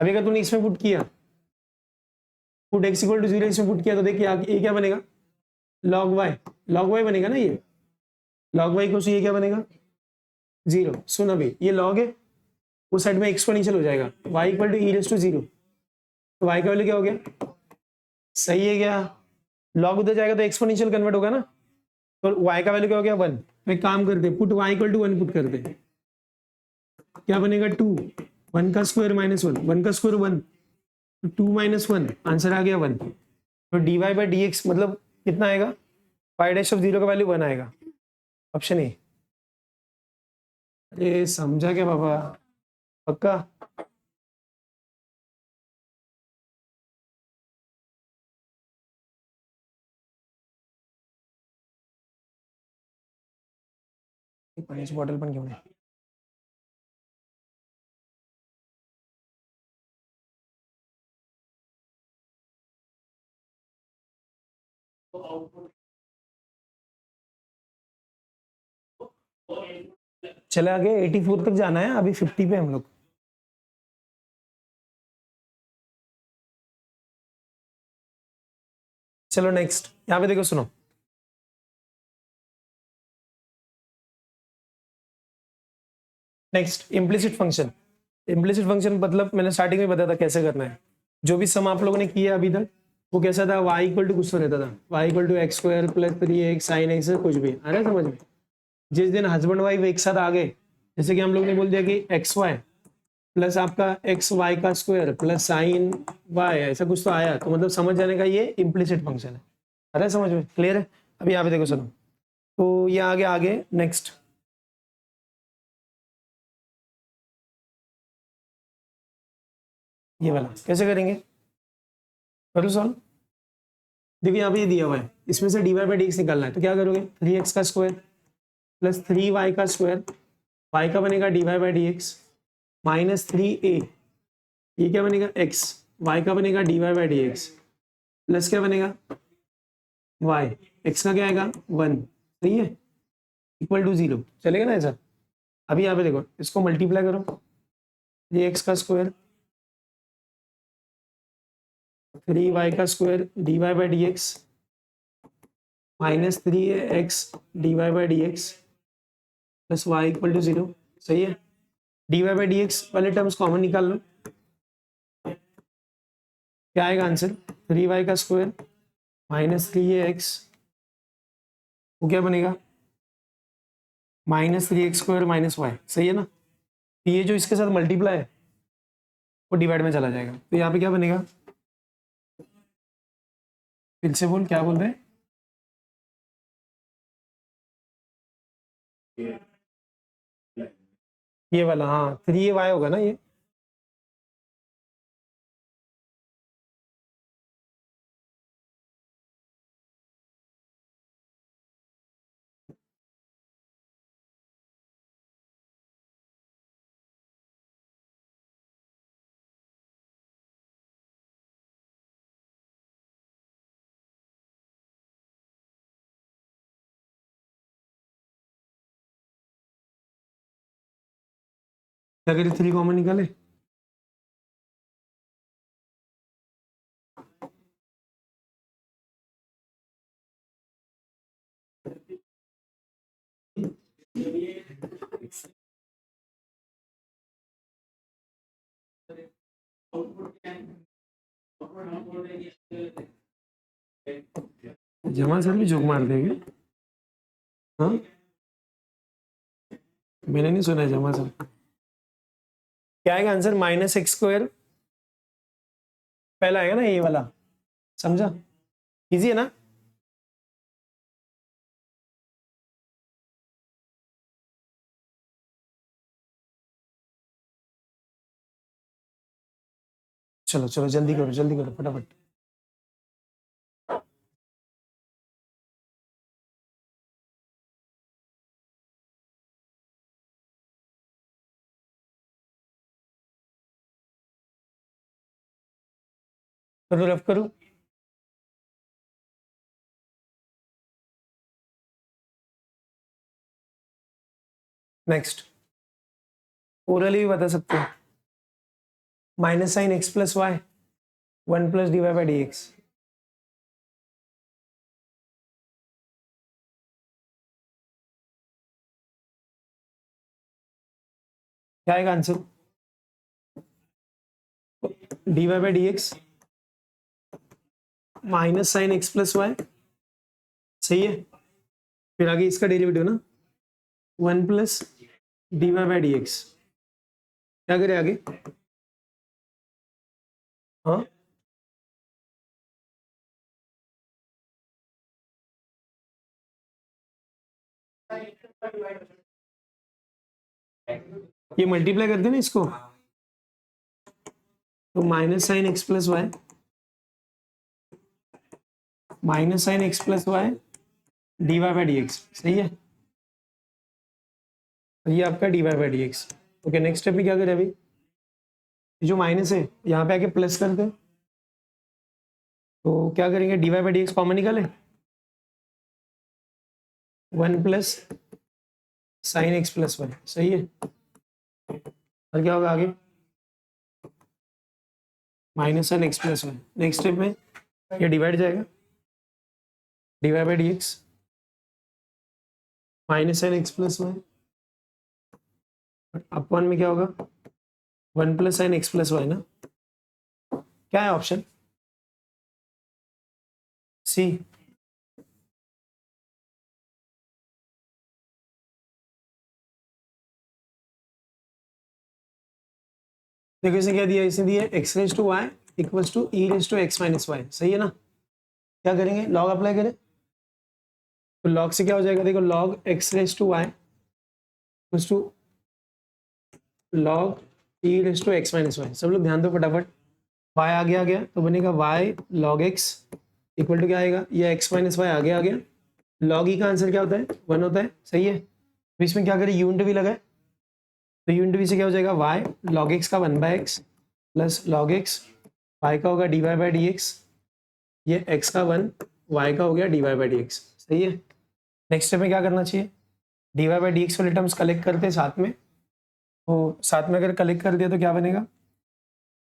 अभी अगर तूने इसमें पुट किया, पुट x इक्वल टू 0 इसमें पुट किया, तो देखिए ये क्या बनेगा log y बनेगा ना, ये log y को ये क्या बनेगा 0। सुन अभी ये log है, उस साइड में एक्सपोनेंशियल हो जाएगा, y इक्वल टू e⁻�0, तो y का वैल्यू क्या हो गया, सही है क्या, log उधर जाएगा तो एक्सपोनेंशियल कन्वर्ट होगा ना, तो y का वैल्यू क्या हो गया 1। तो एक काम करते put y equal to 1 put करते, क्या बनेगा 2, 1 का स्क्वायर -1, 1 का स्क्वायर 1, 2 - 1, आंसर आ गया 1। तो dy/dx मतलब कितना आएगा, y'0 का वैल्यू 1 आएगा, ऑप्शन ए। अरे समझा क्या बाबा, पक्का। पाण्याची बॉटल पण घेऊन ये। चले आगे 84 तक जाना है, अभी 50 पे हम लोग। चलो नेक्स्ट, यहाँ पे देखो सुनो, next implicit function. Implicit function मतलब मैंने स्टार्टिंग में बताया था कैसे करना है। जो भी सम आप लोगों ने किया अभी तक वो कैसा था, y इक्वल टू कुछ तो रहता था, y equal to x square plus 3x sine x, कुछ भी आ रहा है समझ में। जिस दिन हस्बैंड वाइफ एक साथ आ गए, जैसे कि हम लोग ने बोल दिया कि एक्स वाई प्लस आपका एक्स वाई का स्क्वायर प्लस साइन वाई, ऐसा कुछ तो आया, तो मतलब समझ जाने का ये इम्प्लिसिट फंक्शन है। आ रहा है समझ में, क्लियर है। अभी यहाँ पे देखो सुनो, तो ये आगे आगे नेक्स्ट, ये वाला कैसे करेंगे, करो सॉल्व। देखिए यहाँ पे ये दिया हुआ है, इसमें से d Y by D x निकालना है, तो क्या करोगे, 3x का स्क्वायर प्लस 3y का स्क्वायर, y का बनेगा d Y by D x minus 3a, ये क्या बनेगा x, y का बनेगा d Y by D x plus क्या बनेगा y, x का क्या आएगा 1, सही है, इक्वल टू 0, चलेगा ना ऐसा। अभी यहाँ पे देखो, इसको मल्टीप्लाई करो, ये x का स्क्वायर 3y का square d Y by D x minus 3x d Y by D x plus Y equal to 0, सही है। D Y by D x वाले टर्म्स कॉमन निकाल लो, क्या आएगा आंसर, 3y का स्क्वायर माइनस 3x, वो क्या बनेगा minus 3x square minus y, सही है ना। ये जो इसके साथ मल्टीप्लाई है वो डिवाइड में चला जाएगा, तो यहाँ पे क्या बनेगा, फिर से बोल, क्या बोल रहे हैं, ये वाला, हाँ 3y होगा ना ये, क्या करें 3 कॉमन निकाले, जमा सर भी जोक मार देंगे, हाँ मैंने नहीं सुना है जमा सर। क्या आएगा आंसर, माइनस एक्स स्क्वायर, पहला आएगा ना ये वाला, समझा, इजी है ना। चलो चलो जल्दी करो फटाफट। करो रफ करो, नेक्स्ट ओरली भी बता सकते हो, minus sine x plus Y 1 plus d Y by D x, क्या आएगा answer, d Y by D x minus sine x plus Y, सही है। फिर आगे इसका डेरिवेटिव ना 1 plus d Y by D x, क्या करें आगे, हाँ ये मल्टीप्लाई करते हैं ना इसको, तो minus sine x plus Y minus sine x plus Y D Y by D x, सही है। ये आपका d Y by D x. Okay next step में क्या करें, अभी जो माइनस है यहाँ पे आके प्लस करते हैं, तो क्या करेंगे, D Y by D x common निकाले, 1 plus sine x plus Y, सही है। और क्या होगा आगे, minus sine x plus y, next step में ये डिवाइड जाएगा, d Y by D x minus sine x plus y, upon में क्या होगा 1 plus sine x plus y ना, क्या है ऑप्शन, सी। देखो इसे क्या दिया, इसे दिया x raise to y equals to e raise to x minus y, सही है ना। क्या करेंगे, लॉग अप्लाई करें, तो लॉग से क्या हो जाएगा, देखो log x raise to y equals to log e raise to x minus y. सब लोग ध्यान दो फटाफट, वाई आ गया तो बनेगा y log x equal to क्या आएगा, ये एक्स माइनस वाई आ गया। लॉग ई का आंसर क्या होता है, 1 होता है, सही है। तो इसमें क्या करें, यू इंटू वी लगाए, तो यू इंटू वी से क्या हो जाएगा, वाई लॉग एक्स का 1/x plus log x, y का होगा D Y by D x, ये एक्स का 1 वाई का हो गया d Y by D x, सही है। नेक्स्ट स्टेप में क्या करना चाहिए, d Y by D x वाले टर्म्स कलेक्ट करते हैं साथ में, तो साथ में अगर कलेक्ट कर दिया तो क्या बनेगा,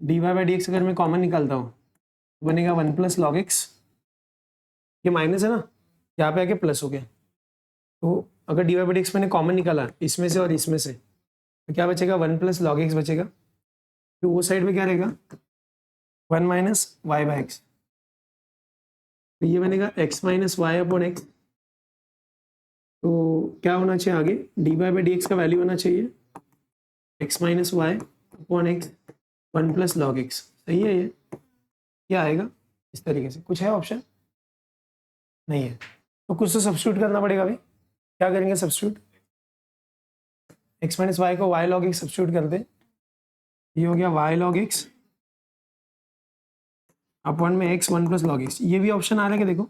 d Y by D x अगर मैं कॉमन निकालता हूँ तो बनेगा 1 प्लस लॉग एक्स, ये माइनस है ना, यहाँ पे आके प्लस हो गया। तो अगर d Y by D x मैंने कॉमन निकाला इसमें से और इसमें से, तो क्या बचेगा, 1 प्लस लॉग एक्स बचेगा। तो वो साइड में क्या रहेगा, 1 माइनस वाई बाई एक्स, तो ये बनेगा x minus y upon x. तो क्या होना चाहिए आगे, d Y by D x का वैल्यू होना चाहिए x minus y upon x 1 plus log x, सही है। ये क्या आएगा इस तरीके से, कुछ है ऑप्शन नहीं है, तो कुछ तो सब्स्टिट्यूट करना पड़ेगा भाई। क्या करेंगे सब्स्टिट्यूट, एक्स माइनस वाई को वाई लॉग एक्स सब्स्टिट्यूट कर दे, ये हो गया वाई लॉग एक्स अपॉन में एक्स 1 प्लस लॉग एक्स। ये भी ऑप्शन आ रहा है कि देखो,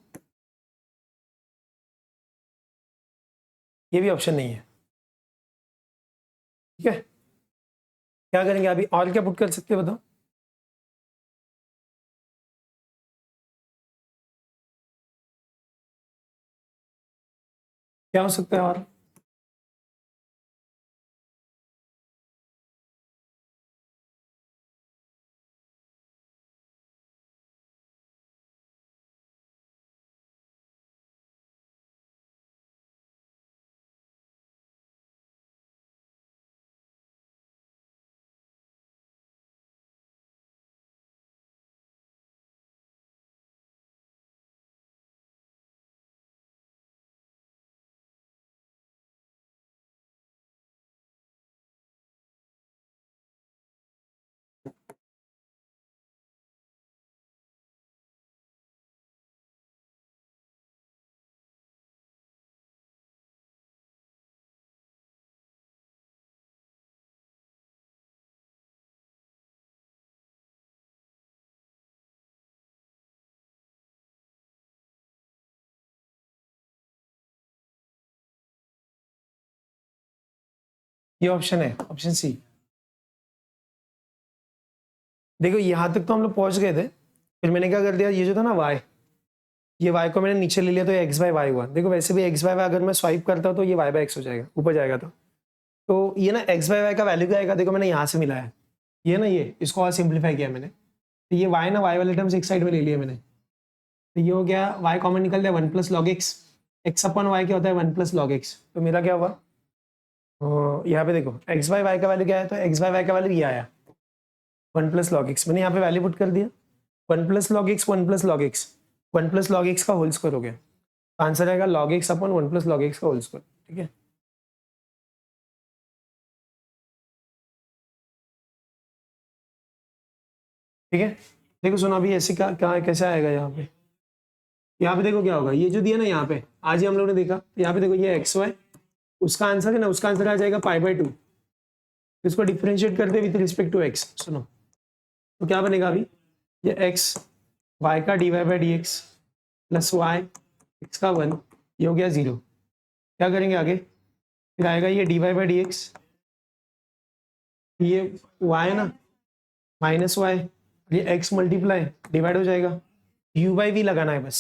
ये भी ऑप्शन नहीं है, ठीक है। क्या करेंगे अभी, और क्या पुट कर सकते हैं बताओ, क्या हो सकता है और, ये ऑप्शन है, ऑप्शन सी। देखो यहाँ तक तो हम लोग पहुंच गए थे, फिर मैंने क्या कर दिया, ये जो था ना वाई, ये वाई को मैंने नीचे ले लिया तो ये एक्स बाई वाई हुआ। देखो वैसे भी एक्स बाई वाई अगर मैं स्वाइप करता हूँ तो ये वाई बाई एक्स हो जाएगा, ऊपर जाएगा तो ये ना एक्स बाई वाई का वैल्यू क्या आएगा, देखो मैंने यहाँ से मिलाया है, ये ना ये इसको और सिंप्लीफाई किया मैंने, तो ये वाई ना वाई वाले टर्म्स एक साइड में ले लिए मैंने, तो ये हो गया वाई कॉमन निकल गया 1 plus log x, x upon y क्या होता है 1 प्लस लॉग एक्स। तो मेरा क्या हुआ, यहाँ पे देखो एक्स बाई वाई का वैल्यू क्या है, तो एक्स बाई वाई का वैल्यू ये आया 1 प्लस लॉग एक्स, मैंने यहाँ पे वैल्यू पुट कर दिया 1 plus log x 1 plus log x, 1 plus log x का होल स्क्वायर हो गया, आंसर आएगा log x upon 1 plus log x का होल स्क्वायर, ठीक है। ठीक है, देखो सुनो अभी ऐसे क्या क्या कैसे आएगा यहाँ पे देखो क्या होगा, ये जो दिया ना यहाँ पे आज ही हम लोग ने देखा, तो यहाँ पे देखो ये एक्स वाई, उसका आंसर है ना, उसका आंसर आ जाएगा पाई/2, इसको डिफरेंशिएट करते विद रिस्पेक्ट टू एक्स, सुनो तो क्या बनेगा अभी, ये एक्स वाई का D Y by D x plus y x का 1, ये हो गया 0। क्या करेंगे आगे, फिर आएगा ये d Y by D x, ये वाई ना माइनस वाई, ये एक्स मल्टीप्लाई डिवाइड हो जाएगा, यू बाई वी लगाना है बस,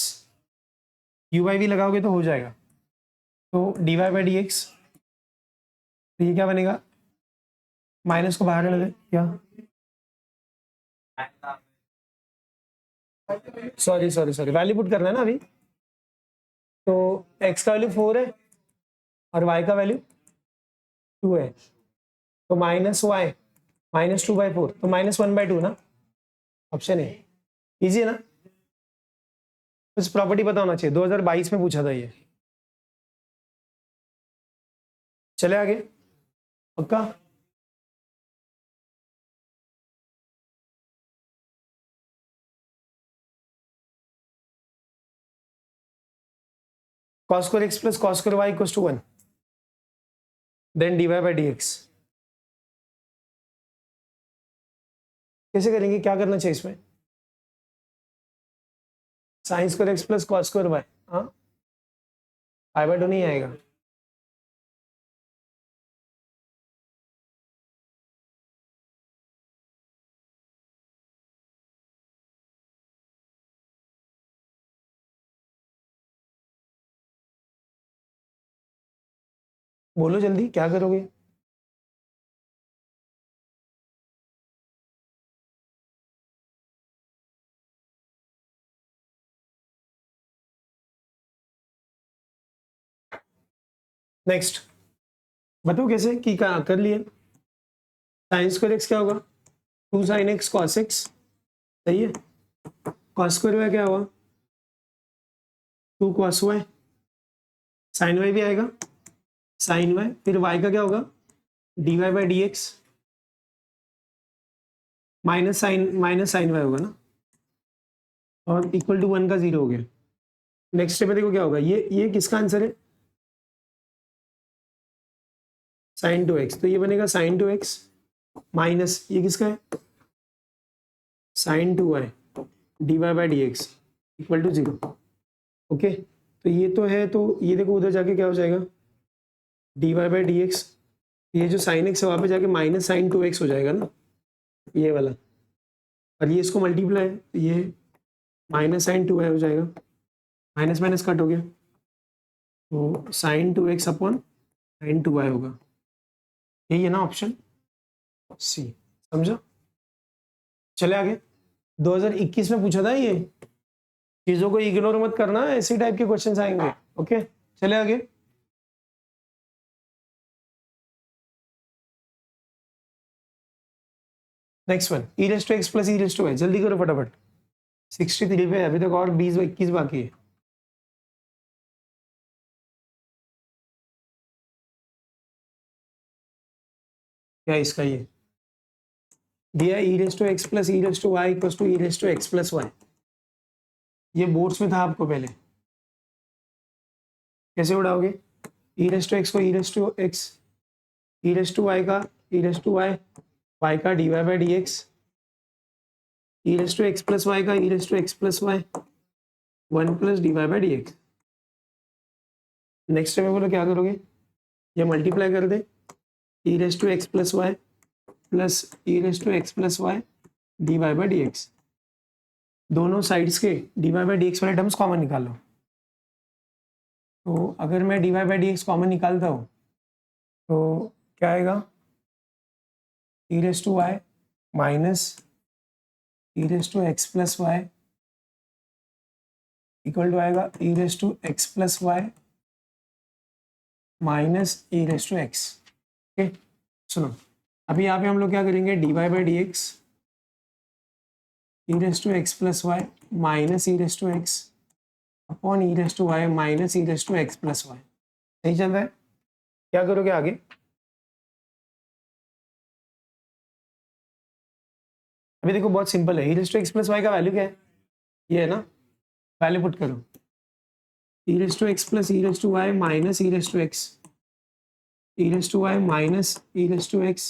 यू बाई वी लगाओगे तो हो जाएगा, तो D Y by D x, तो ये क्या बनेगा, माइनस को बाहर ले क्या, sorry sorry sorry value put करना है ना अभी, तो x का वैल्यू 4 है और y का वैल्यू 2 है, तो माइनस वाई -2/4, तो -1/2 ना, ऑप्शन है, इजी है ना। इस प्रॉपर्टी पता होना चाहिए, 2022 में पूछा था ये। चले आगे, पक्का? cos square x plus cos square y equals to 1, then dy by dx। कैसे करेंगे, क्या करना चाहिए इसमें? Sine square x plus cos square y, हाँ, पाई बाय 2 नहीं आएगा। बोलो जल्दी, क्या करोगे? नेक्स्ट बताओ कैसे की कर लिए। साइन स्क्वायर एक्स क्या होगा? 2 साइन एक्स कॉस एक्स, सही है। कॉस स्क्वायर वाई क्या होगा? 2 कॉस वाई, साइन वाई भी आएगा, साइन वाई, फिर वाई का क्या होगा? D Y by D x, minus sine y होगा ना, और इक्वल टू 1 का 0 हो गया। नेक्स्ट स्टेप में देखो क्या होगा, ये किसका आंसर है? साइन 2x, तो ये बनेगा साइन 2x माइनस ये किसका है? Sine 2y d Y by D x equal to 0। Okay, तो ये तो है, तो ये देखो उधर जाके क्या हो जाएगा? D Y by D x, ये जो साइन एक्स है वहाँ पे जाके माइनस साइन 2x हो जाएगा ना, ये वाला, और ये इसको मल्टीप्लाई है, तो ये माइनस साइन 2y हो जाएगा, माइनस माइनस कट हो गया, तो sign 2x upon sine 2y होगा। यही है ना ऑप्शन सी, समझा? चले आगे। 2021 में पूछा था ये, चीजों को इग्नोर मत करना, ऐसे टाइप के क्वेश्चंस आएंगे। ओके, चले आगे। Next one, e raise to x plus E raise to y, जल्दी करो फटाफट। 63 पे अभी तक और 20-21 बाकी है। क्या इसका ये दिया, E raise to x plus E raise to Y equal to E raise to x plus Y. ये बोर्ड्स में था आपको पहले, कैसे उड़ाओगे? ई रेस टू एक्स को E raise to X, E raise to Y का E raise to Y, Y का D Y by D X, E raise to x plus Y का E raise to x plus Y, 1 plus d Y by D X. Next में बोलो क्या करोगे? ये मल्टीप्लाई कर दे, E raise to x plus Y plus E raise to x plus Y D Y by D X. दोनों साइड्स के D Y by D x वाले टर्म्स कॉमन निकालो। तो अगर मैं D Y by D x common निकालता हूँ तो क्या आएगा? E raise to Y minus E raise to x plus Y equal to आएगा E raise to x plus Y minus E raise to x. Okay, सुनो, अभी यहाँ पे हम लोग क्या करेंगे? D Y by D X E raise to x plus Y minus E raise to X upon E raise to Y minus E raise to x plus Y. सही चल रहा है? क्या करोगे आगे? अभी देखो बहुत सिंपल है, E raise to x plus Y का वैल्यू क्या है? ये है ना, वैल्यू पुट करो, E raise to x plus E raise to Y minus E raise to X, E raise to Y minus E raise to X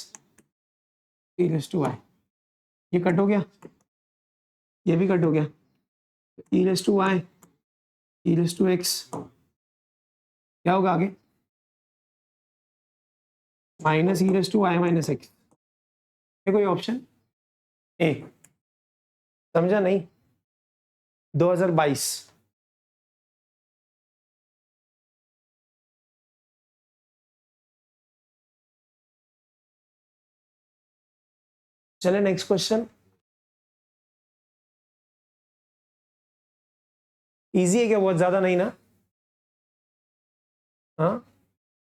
E raise to Y. ये कट हो गया, ये भी कट हो गया, E raise to Y E raise to x क्या होगा आगे? Minus E raise to Y minus x. है कोई ऑप्शन ए? समझा नहीं? 2022 चले नेक्स्ट क्वेश्चन। इजी है क्या? बहुत ज्यादा नहीं ना? हाँ,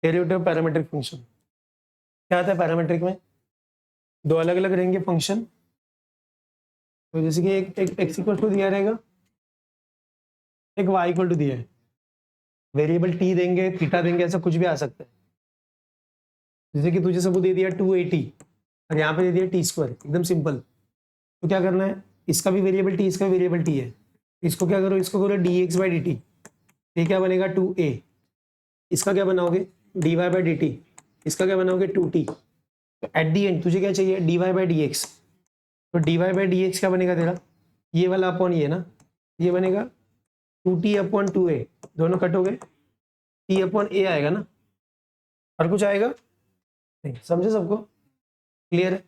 डेरिवेटिव पैरामीट्रिक फंक्शन क्या आता है पैरामीट्रिक में? दो अलग अलग रहेंगे फंक्शन, तो जैसे कि एक एक्स इक्वल टू दिया रहेगा, एक y इक्वल टू दिया है, वेरिएबल t देंगे, थीटा देंगे, ऐसा कुछ भी आ सकता है। जैसे कि तुझे सबूत दे दिया 280 और यहाँ पे दे दिया t², एकदम सिंपल। तो क्या करना है, इसका भी वेरिएबल t, इसका वेरिएबल t है, इसको क्या करो, इसको करो dx/dt, ये क्या बनेगा 2a, इसका क्या बनाओगे dy/dt, इसका क्या बनाओगे 2t। तो एट दी एंड तुझे क्या चाहिए dy/dx, तो dy/dx क्या बनेगा तेरा, ये वाला अपॉन ये ना, ये बनेगा 2t/2a, दोनों कट हो गए, t/a आएगा ना, और कुछ आएगा नहीं, समझे सबको, क्लियर है।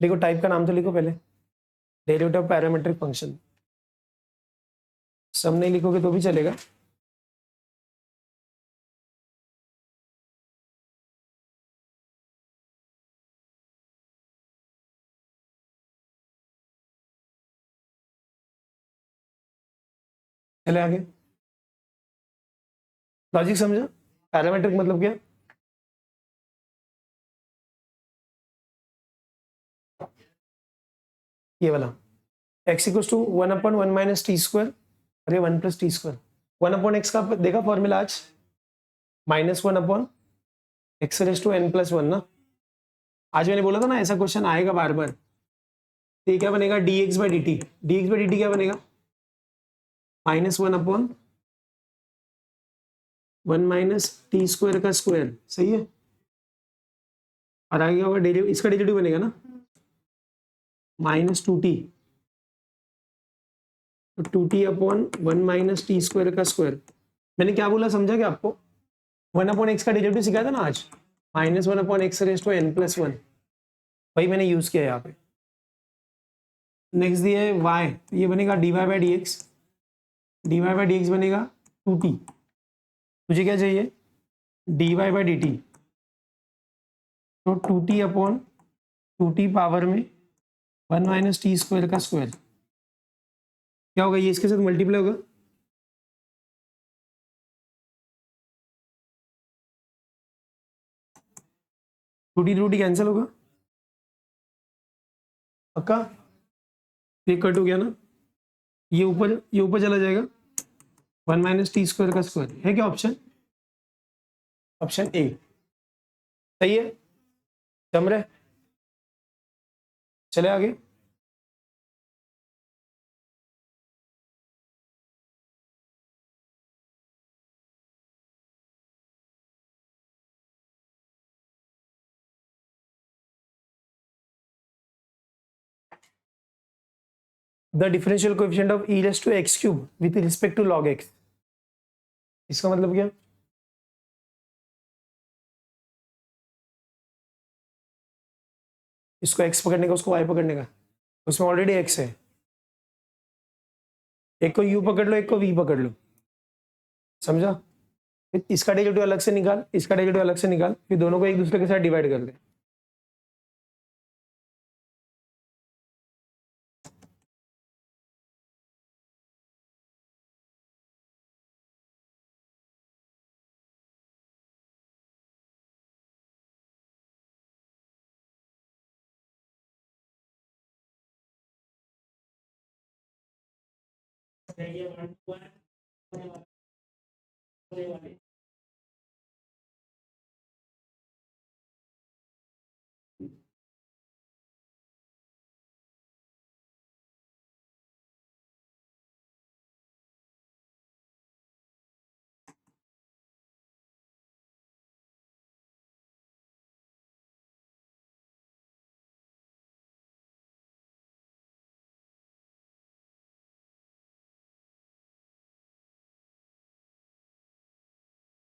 देखो टाइप का नाम तो लिखो पहले, डेरिवेटिव ऑफ पैरामीट्रिक फंक्शन, सब नहीं लिखोगे तो भी चलेगा। चले आगे, लॉजिक समझा, पैरामीट्रिक मतलब क्या, ये वाला x equal to 1/1 minus t², अरे 1 + t², 1/x का देखा फॉर्मूला आज, -1/x⁻n+1 ना, आज मैंने बोला था ना ऐसा क्वेश्चन आएगा बार बार। तो ये क्या बनेगा dx/dt, dx/dt क्या बनेगा -1/1 माइनस t² का स्क्वायर, सही है, और आगे क्या होगा डेरिवेटिव, इसका डेरिवेटिव बनेगा ना -2t, तो 2t/1 माइनस t² का स्क्वायर। मैंने क्या बोला समझा क्या आपको, 1/x का डेरिवेटिव सिखाया था ना आज, -1/x⁻n+1, वही मैंने यूज किया यहाँ पे। नेक्स्ट दिया है y, तो ये बनेगा dy/dx, dy/dx बनेगा 2t, तुझे क्या चाहिए dy/dt, तो 2t पावर में 1 माइनस t² का स्क्वायर, क्या होगा ये इसके साथ मल्टीप्लाई होगा, टू टी कैंसिल होगा, पक्का, ये कट हो गया ना, ये ऊपर चला जाएगा, 1 माइनस t² का स्क्वायर है क्या ऑप्शन, ऑप्शन ए सही है, जम रहे, चले आगे। The differential coefficient of e⁻x³ with respect to log x, इसका मतलब क्या, इसको x पकड़ने का, उसको y पकड़ने का, उसमें ऑलरेडी x है, एक को u पकड़ लो, एक को v पकड़ लो, समझा, फिर इसका डेरिवेटिव अलग से निकाल, इसका डेरिवेटिव अलग से निकाल, फिर दोनों को एक दूसरे के साथ डिवाइड कर दे।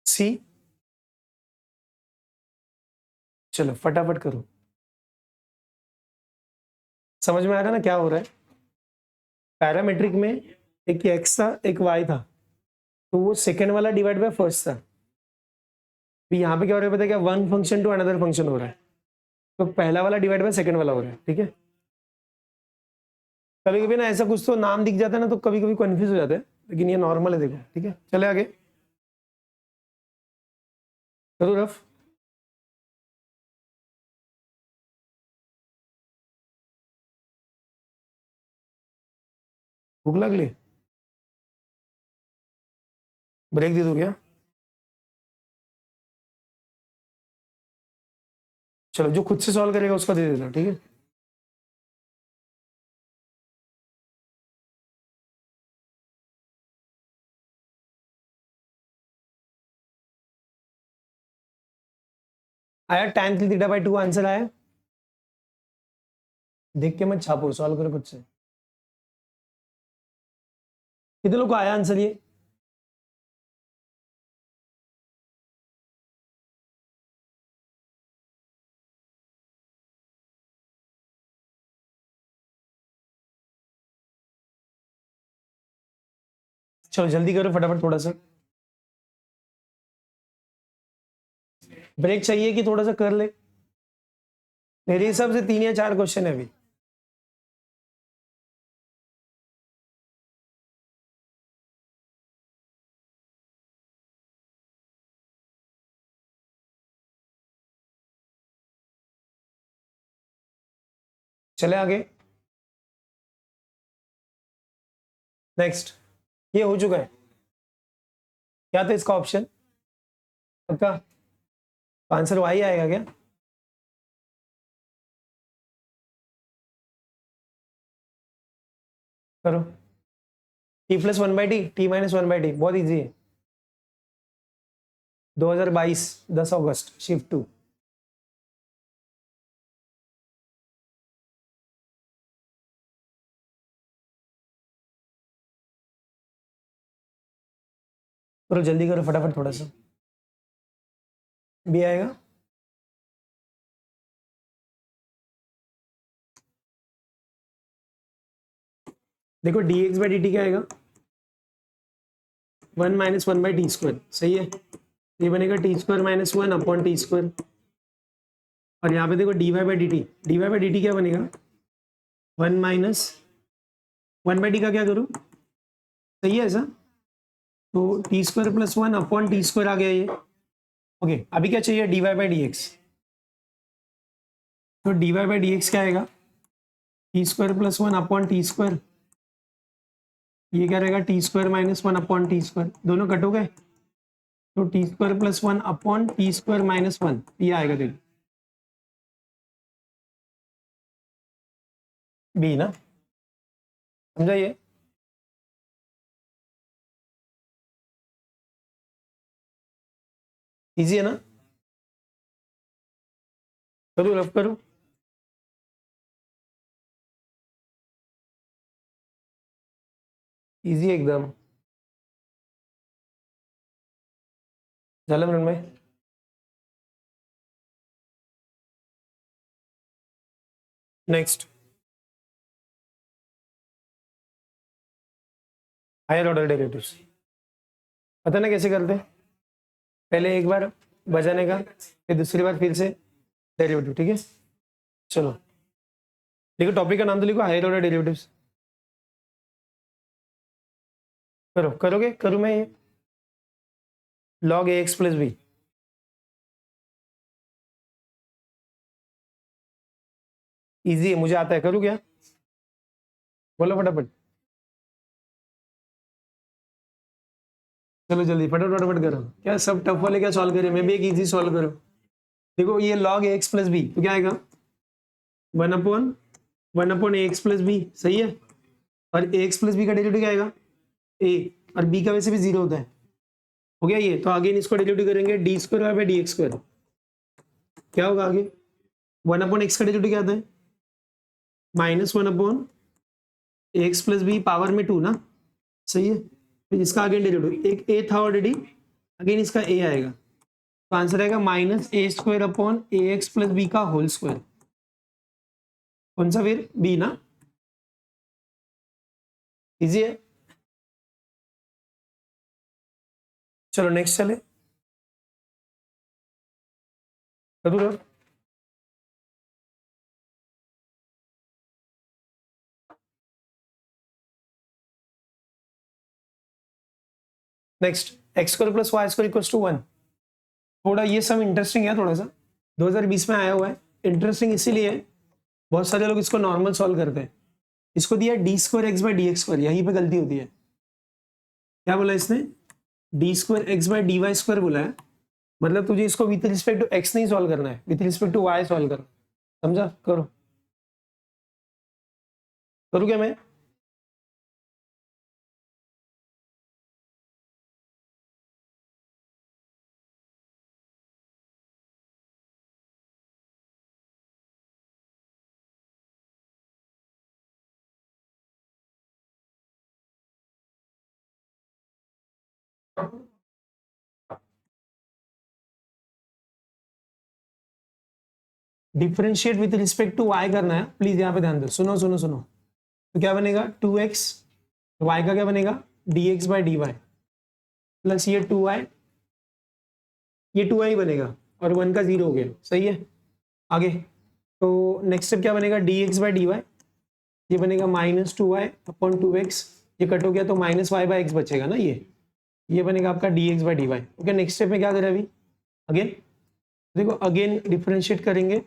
सी, चलो फटाफट करो, समझ में आ रहा है ना क्या हो रहा है, पैरामेट्रिक में एक x था एक y था, तो वो सेकेंड वाला डिवाइड बाय फर्स्ट था, तो यहाँ पे क्या हो रहा है पता है क्या, one function to another function हो रहा है, तो पहला वाला डिवाइड बाय सेकेंड वाला हो रहा है, ठीक है। कभी कभी ना ऐसा कुछ तो नाम दिख जाता है ना, तो कभी कभी कंफ्यूज हो जाता है, लेकिन ये नॉर्मल है देखो, ठीक है, चले आगे करो रफ। भूख लग ली, ब्रेक दे दो क्या? चलो जो खुद से सॉल्व करेगा उसका दे देना, ठीक है? आया tan थीटा बाई 2 आंसर आया? देख के मत छापो, सॉल्व करो खुद से। कितने लोग को आया आंसर ये? चलो जल्दी करो फटाफट, थोड़ा सा ब्रेक चाहिए कि थोड़ा सा कर ले? मेरे हिसाब से 3 या 4 क्वेश्चन है अभी। चले आगे, नेक्स्ट। ये हो चुका है। क्या था इसका ऑप्शन? पक्का आंसर वाई आएगा क्या? करो। T plus 1/t, T minus 1/t, बहुत इजी है। 2022 10 अगस्त शिफ्ट 2। करो जल्दी करो फटाफट, थोड़ा सा भी आएगा। देखो dx बाई dt क्या आएगा? 1 माइनस 1/t², सही है। ये बनेगा t² माइनस 1 अपॉन t²। और यहाँ पे देखो dy बाई dt क्या बनेगा? 1 माइनस 1/t का क्या करूँ? सही है ऐसा। तो t² प्लस 1 अपॉन t² आ गया ये। ओके, अभी क्या चाहिए? dy by dx। तो dy बाई dx क्या आएगा? t² plus 1 upon t²। ये क्या रहेगा? t² minus 1 upon t²। दोनों कट हो गए, तो t² plus 1 upon t² minus 1 ये आएगा। देखो बी ना, समझा ये? इजी है ना? करो रफ करो। इजी एकदम। झालं Mrinmay? Next, higher order derivatives. पता ना कैसे करते? पहले एक बार बजाने का, फिर दूसरी बार फिर से डेरिवेटिव, ठीक है? चलो देखो, टॉपिक का नाम तो लिखो हायर ऑर्डर डेरिवेटिव्स। करो, करोगे? करूँ मैं ये? log ax plus b. Easy है, मुझे आता है। करूँ क्या? बोलो फटाफट। चलो जल्दी फटाफट फटाफट करो। क्या सब टफ वाले क्या सॉल्व करें? मैं भी एक इजी सॉल्व करो। देखो ये log ax प्लस बी तो क्या आएगा? 1/1 ax प्लस बी, सही है। और ax प्लस बी का डेरिवेटिव क्या आएगा? a। और b का वैसे भी 0 होता है। हो गया ये। तो आगे इसको डेरिवेटिव करेंगे d² बाई dx²। क्या होगा आगे? 1/x का डेरिवेटिव क्या आता है? -1/x प्लस बी पावर में 2 ना, सही है। फिर इसका अगेन डेरिवेटिव, एक a था ऑलरेडी, अगेन इसका a आएगा। तो आंसर आएगा -a² upon ax plus b का होल स्क्वायर। कौन सा? फिर b ना। इजी है। चलो नेक्स्ट चले। करूँ? Next, x² plus y² equals to 1। थोड़ा ये सब इंटरेस्टिंग है, थोड़ा सा 2020 में आया हुआ है। इंटरेस्टिंग इसीलिए है, बहुत सारे लोग इसको नॉर्मल सॉल्व करते हैं। इसको दिया d² x बाई dx², यहीं पे गलती होती है। क्या बोला इसने? D square x by d y square बोला है, मतलब तुझे इसको विथ रिस्पेक्ट टू एक्स नहीं सॉल्व करना है, with respect to y solve करना, समझा? करो, करूँ क्या मैं? Differentiate with respect to y करना है, प्लीज यहाँ पे ध्यान दो, सुनो सुनो सुनो। तो क्या बनेगा 2x, वाई का क्या बनेगा dx by d y, plus ये 2y, ये 2y बनेगा और 1 का 0 हो गया, सही है। आगे तो नेक्स्ट स्टेप क्या बनेगा dx बाई डी वाई, ये बनेगा माइनस 2y अपॉन 2x, ये कट हो गया तो माइनस वाई बाई एक्स बचेगा ना, ये बनेगा आपका dx by d y. Okay, next step में क्या करें अभी, अगेन देखो, अगेन डिफरेंशिएट करेंगे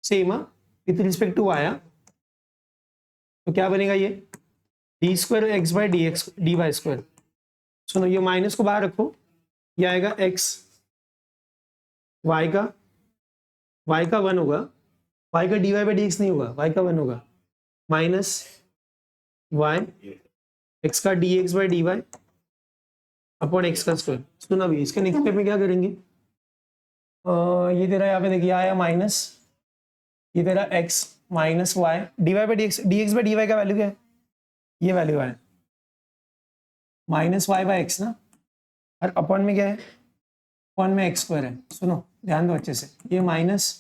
same with respect to y, तो क्या बनेगा ये d square x by D x d y square. सुनो, ये माइनस को बाहर रखो, ये आएगा एक्स, वाई का 1 होगा, वाई का D Y by D x नहीं होगा, वाई का 1 होगा, माइनस वाई एक्स का d x by d y upon x का स्क्वायर। सुना अभी इसके नेक्स्ट स्टेप में क्या करेंगे, ये तेरा यहाँ पे देखिए आया माइनस, ये तेरा x minus y D Y by D x by d y का वैल्यू क्या है, ये वैल्यू है माइनस वाई बाई एक्स ना, और अपॉन में क्या है, अपॉन में एक्स स्क्वायर है। सुनो ध्यान दो अच्छे से, ये माइनस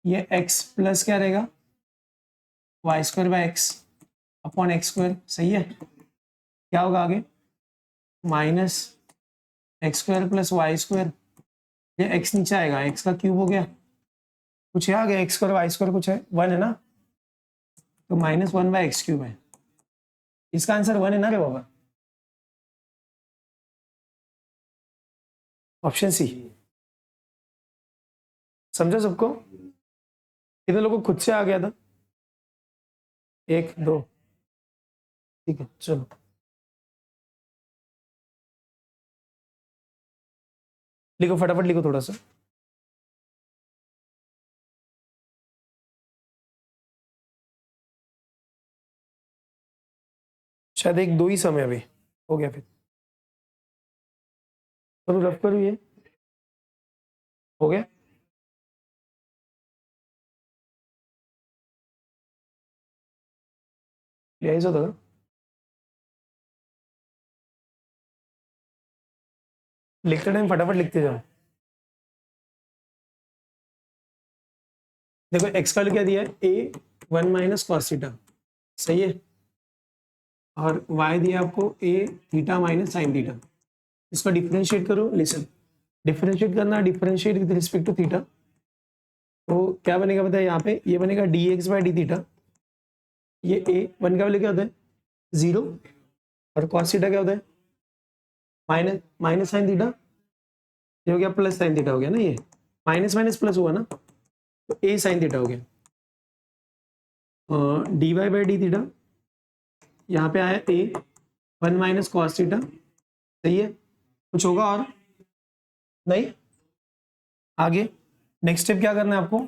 ये एक्स प्लस क्या रहेगा y square by x upon x square, सही है। क्या होगा आगे, minus x square plus y square, ये एक्स नीचे आएगा, एक्स का क्यूब हो गया, कुछ है आगे एक्स स्क्वायर वाई स्क्वायर कुछ है 1 है ना, तो माइनस 1 बाई एक्स क्यूब है, इसका आंसर 1 है ना रे बाबा, ऑप्शन सी। समझा सबको? कितने लोगों को खुद से आ गया था? 1 2, ठीक है चलो। लिखो फटाफट लिखो थोड़ा सा। शायद 1 2 ही समय अभी हो गया, फिर करूँ रफ करूँ, ये हो गया। यही सो था, लिखते टाइम फटाफट लिखते जाओ। देखो एक्स का क्या दिया है, ए 1 माइनस कॉस थीटा, सही है, और y दिया आपको a theta minus sine theta. इसको डिफरेंशिएट करो, लिसन, डिफरेंशिएट करना, differentiate with respect to theta, तो क्या बनेगा बताए यहाँ पे, ये बनेगा d x by d theta, ये ए 1 का वैल्यू क्या होता है 0, और कॉस थीटा क्या होता है माइनस माइनस साइन थीटा, ये हो गया प्लस साइन थीटा हो गया ना, ये माइनस माइनस प्लस हुआ ना, तो ए साइन थीटा हो गया, d Y by d theta, यहाँ पे आया ए 1 माइनस कॉस थीटा, सही है। कुछ होगा और नहीं, आगे नेक्स्ट स्टेप क्या करना है आपको,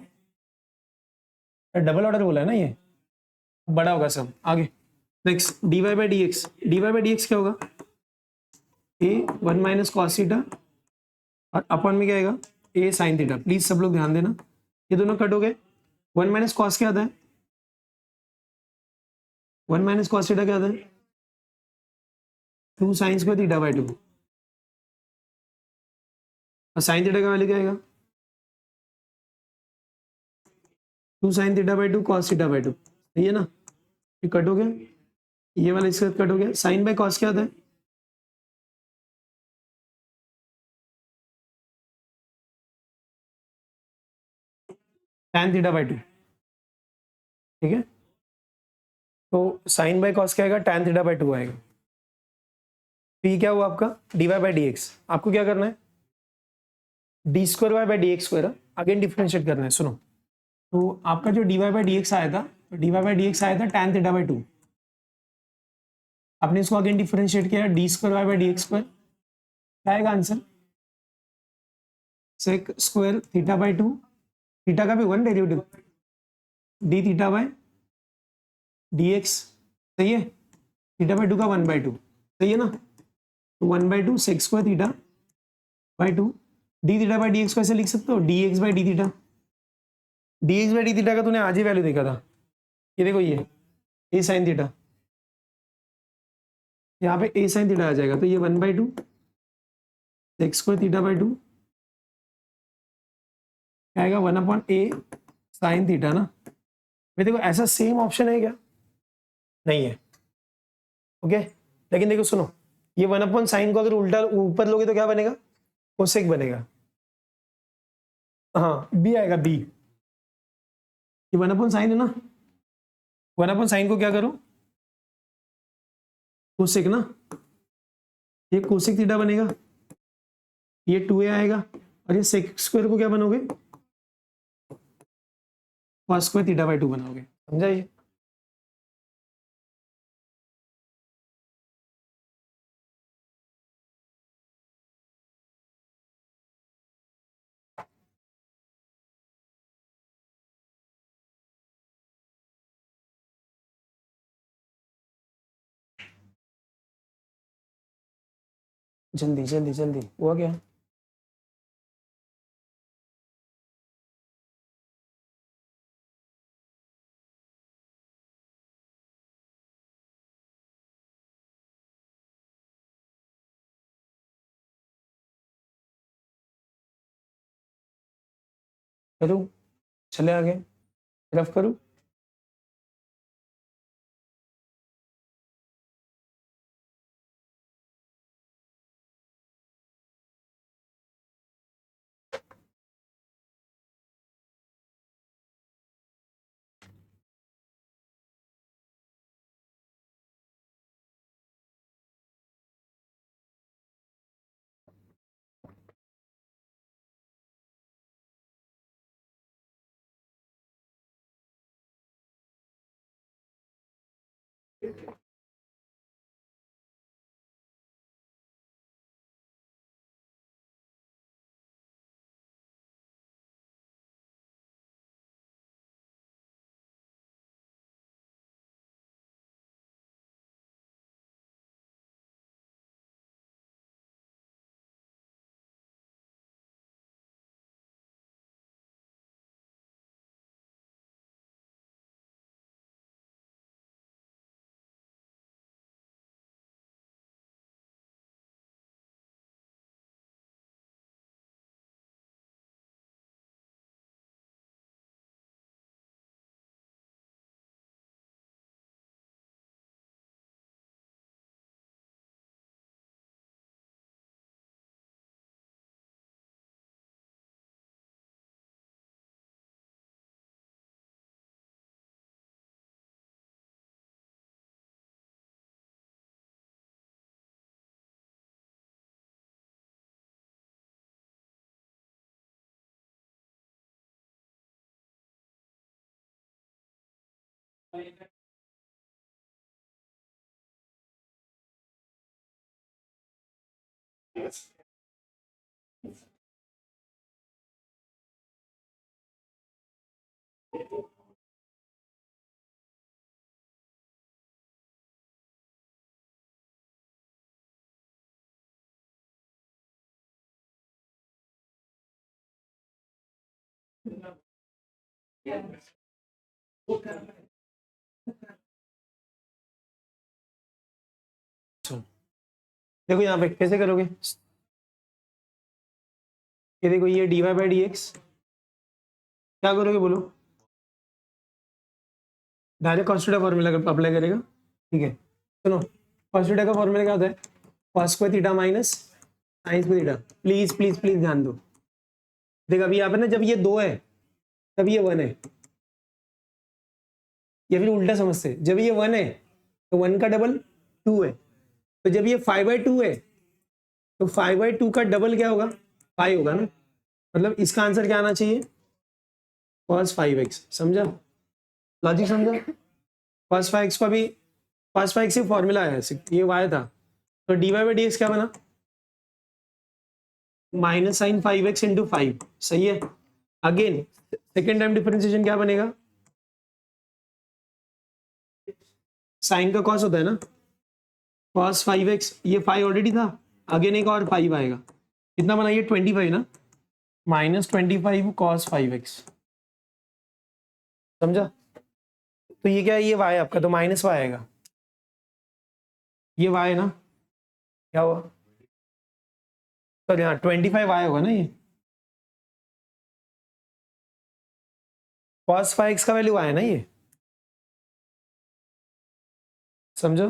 डबल ऑर्डर बोला है ना, ये बड़ा होगा सब। आगे next d Y by D x, d Y by D x क्या होगा, ए 1 माइनस कॉस थीटा, और अपॉन में क्या आएगा ए साइन थीटा। प्लीज सब लोग ध्यान देना, ये दोनों कट हो गए, 1 माइनस कॉस क्या आता है, 1 माइनस कॉस थीटा क्या आता है 2 साइन स्क्वायर थीटा बाई 2, और साइन थीटा का वैल्यू क्या आएगा 2 sine theta by 2 cos theta by 2, सही है ना। ये कट हो गया, ये वाला इसके साथ कट हो गया, साइन बाई कॉस क्या आता है tan थीटा बाई 2, ठीक है। तो साइन बाई कॉस क्या आएगा tan थीटा बाई 2 आएगा। तो ये क्या हुआ आपका d Y by D x, आपको क्या करना है d square y by D x square, again differentiate करना है। सुनो, तो आपका जो d Y by D x आया था, तो D Y by D x आया था tan थीटा बाई 2, आपने इसको अगेन डिफरेंशिएट किया d square y by D x square, क्या आएगा answer? Sec square theta by 2, थीटा का भी होगा ना derivative, D theta by D x, सही है, थीटा बाई 2 का 1/2, सही है ना, तो 1/2 sec square theta by 2, d theta by D x को ऐसे लिख सकते हो, d x by d theta, d x by d theta का तूने आज ही वैल्यू देखा था, ये देखो ये साइन थीटा, यहाँ पे ए साइन थीटा आ जाएगा, तो ये 1/2 सेक स्क्वायर थीटा बाई 2 आएगा 1/a साइन थीटा ना। भाई देखो ऐसा सेम ऑप्शन है क्या? नहीं है, ओके। लेकिन देखो सुनो, ये 1/sin को अगर उल्टा ऊपर लोगे तो क्या बनेगा? कोसेक बनेगा, हाँ बी आएगा बी, ये 1/sin है ना, 1/sin को क्या करो? कोसेक ना, ये कोसेक थीटा बनेगा, ये 2a आएगा, और ये सेक स्क्वायर को क्या बनोगे? कॉस स्क्वायर थीटा बाई 2 बनाओगे, समझा ये? जल्दी जल्दी जल्दी, हुआ क्या? करूँ, चले आगे, रफ करूँ? देखो यहाँ पे कैसे करोगे, ये देखो ये dy बाई डी एक्स, क्या करोगे बोलो? Direct cos theta formula apply करेगा, ठीक है। सुनो, कॉस थीटा का फॉर्मूला क्या होता है? Cos square theta minus sine square theta, please please please ध्यान दो। देख अभी यहाँ पे ना जब ये 2 है तब ये 1 है, या फिर उल्टा समझते, जब ये 1 है तो 1 का डबल 2 है, तो जब ये 5/2 है तो 5/2 का डबल क्या होगा? 5 होगा ना, मतलब इसका आंसर क्या आना चाहिए? cos 5x, समझा? लॉजिक समझा? cos 5x को अभी cos 5x से फॉर्मूला आया है, ये y था, तो dy बाई डी एक्स क्या बना? माइनस साइन 5x इंटू 5, सही है। अगेन सेकेंड टाइम डिफरेंशिएशन क्या बनेगा, साइन का कॉस होता है ना, कॉस 5x, ये 5 ऑलरेडी था, अगेन एक और 5 आएगा, कितना बनाइए 25 ना, माइनस 25 कॉस 5x, समझा। तो ये क्या है, ये y आपका, तो माइनस y आएगा, ये y है ना, क्या हुआ, सर यहाँ 25y होगा ना, ये cos 5x का वैल्यू आया ना, ये समझो।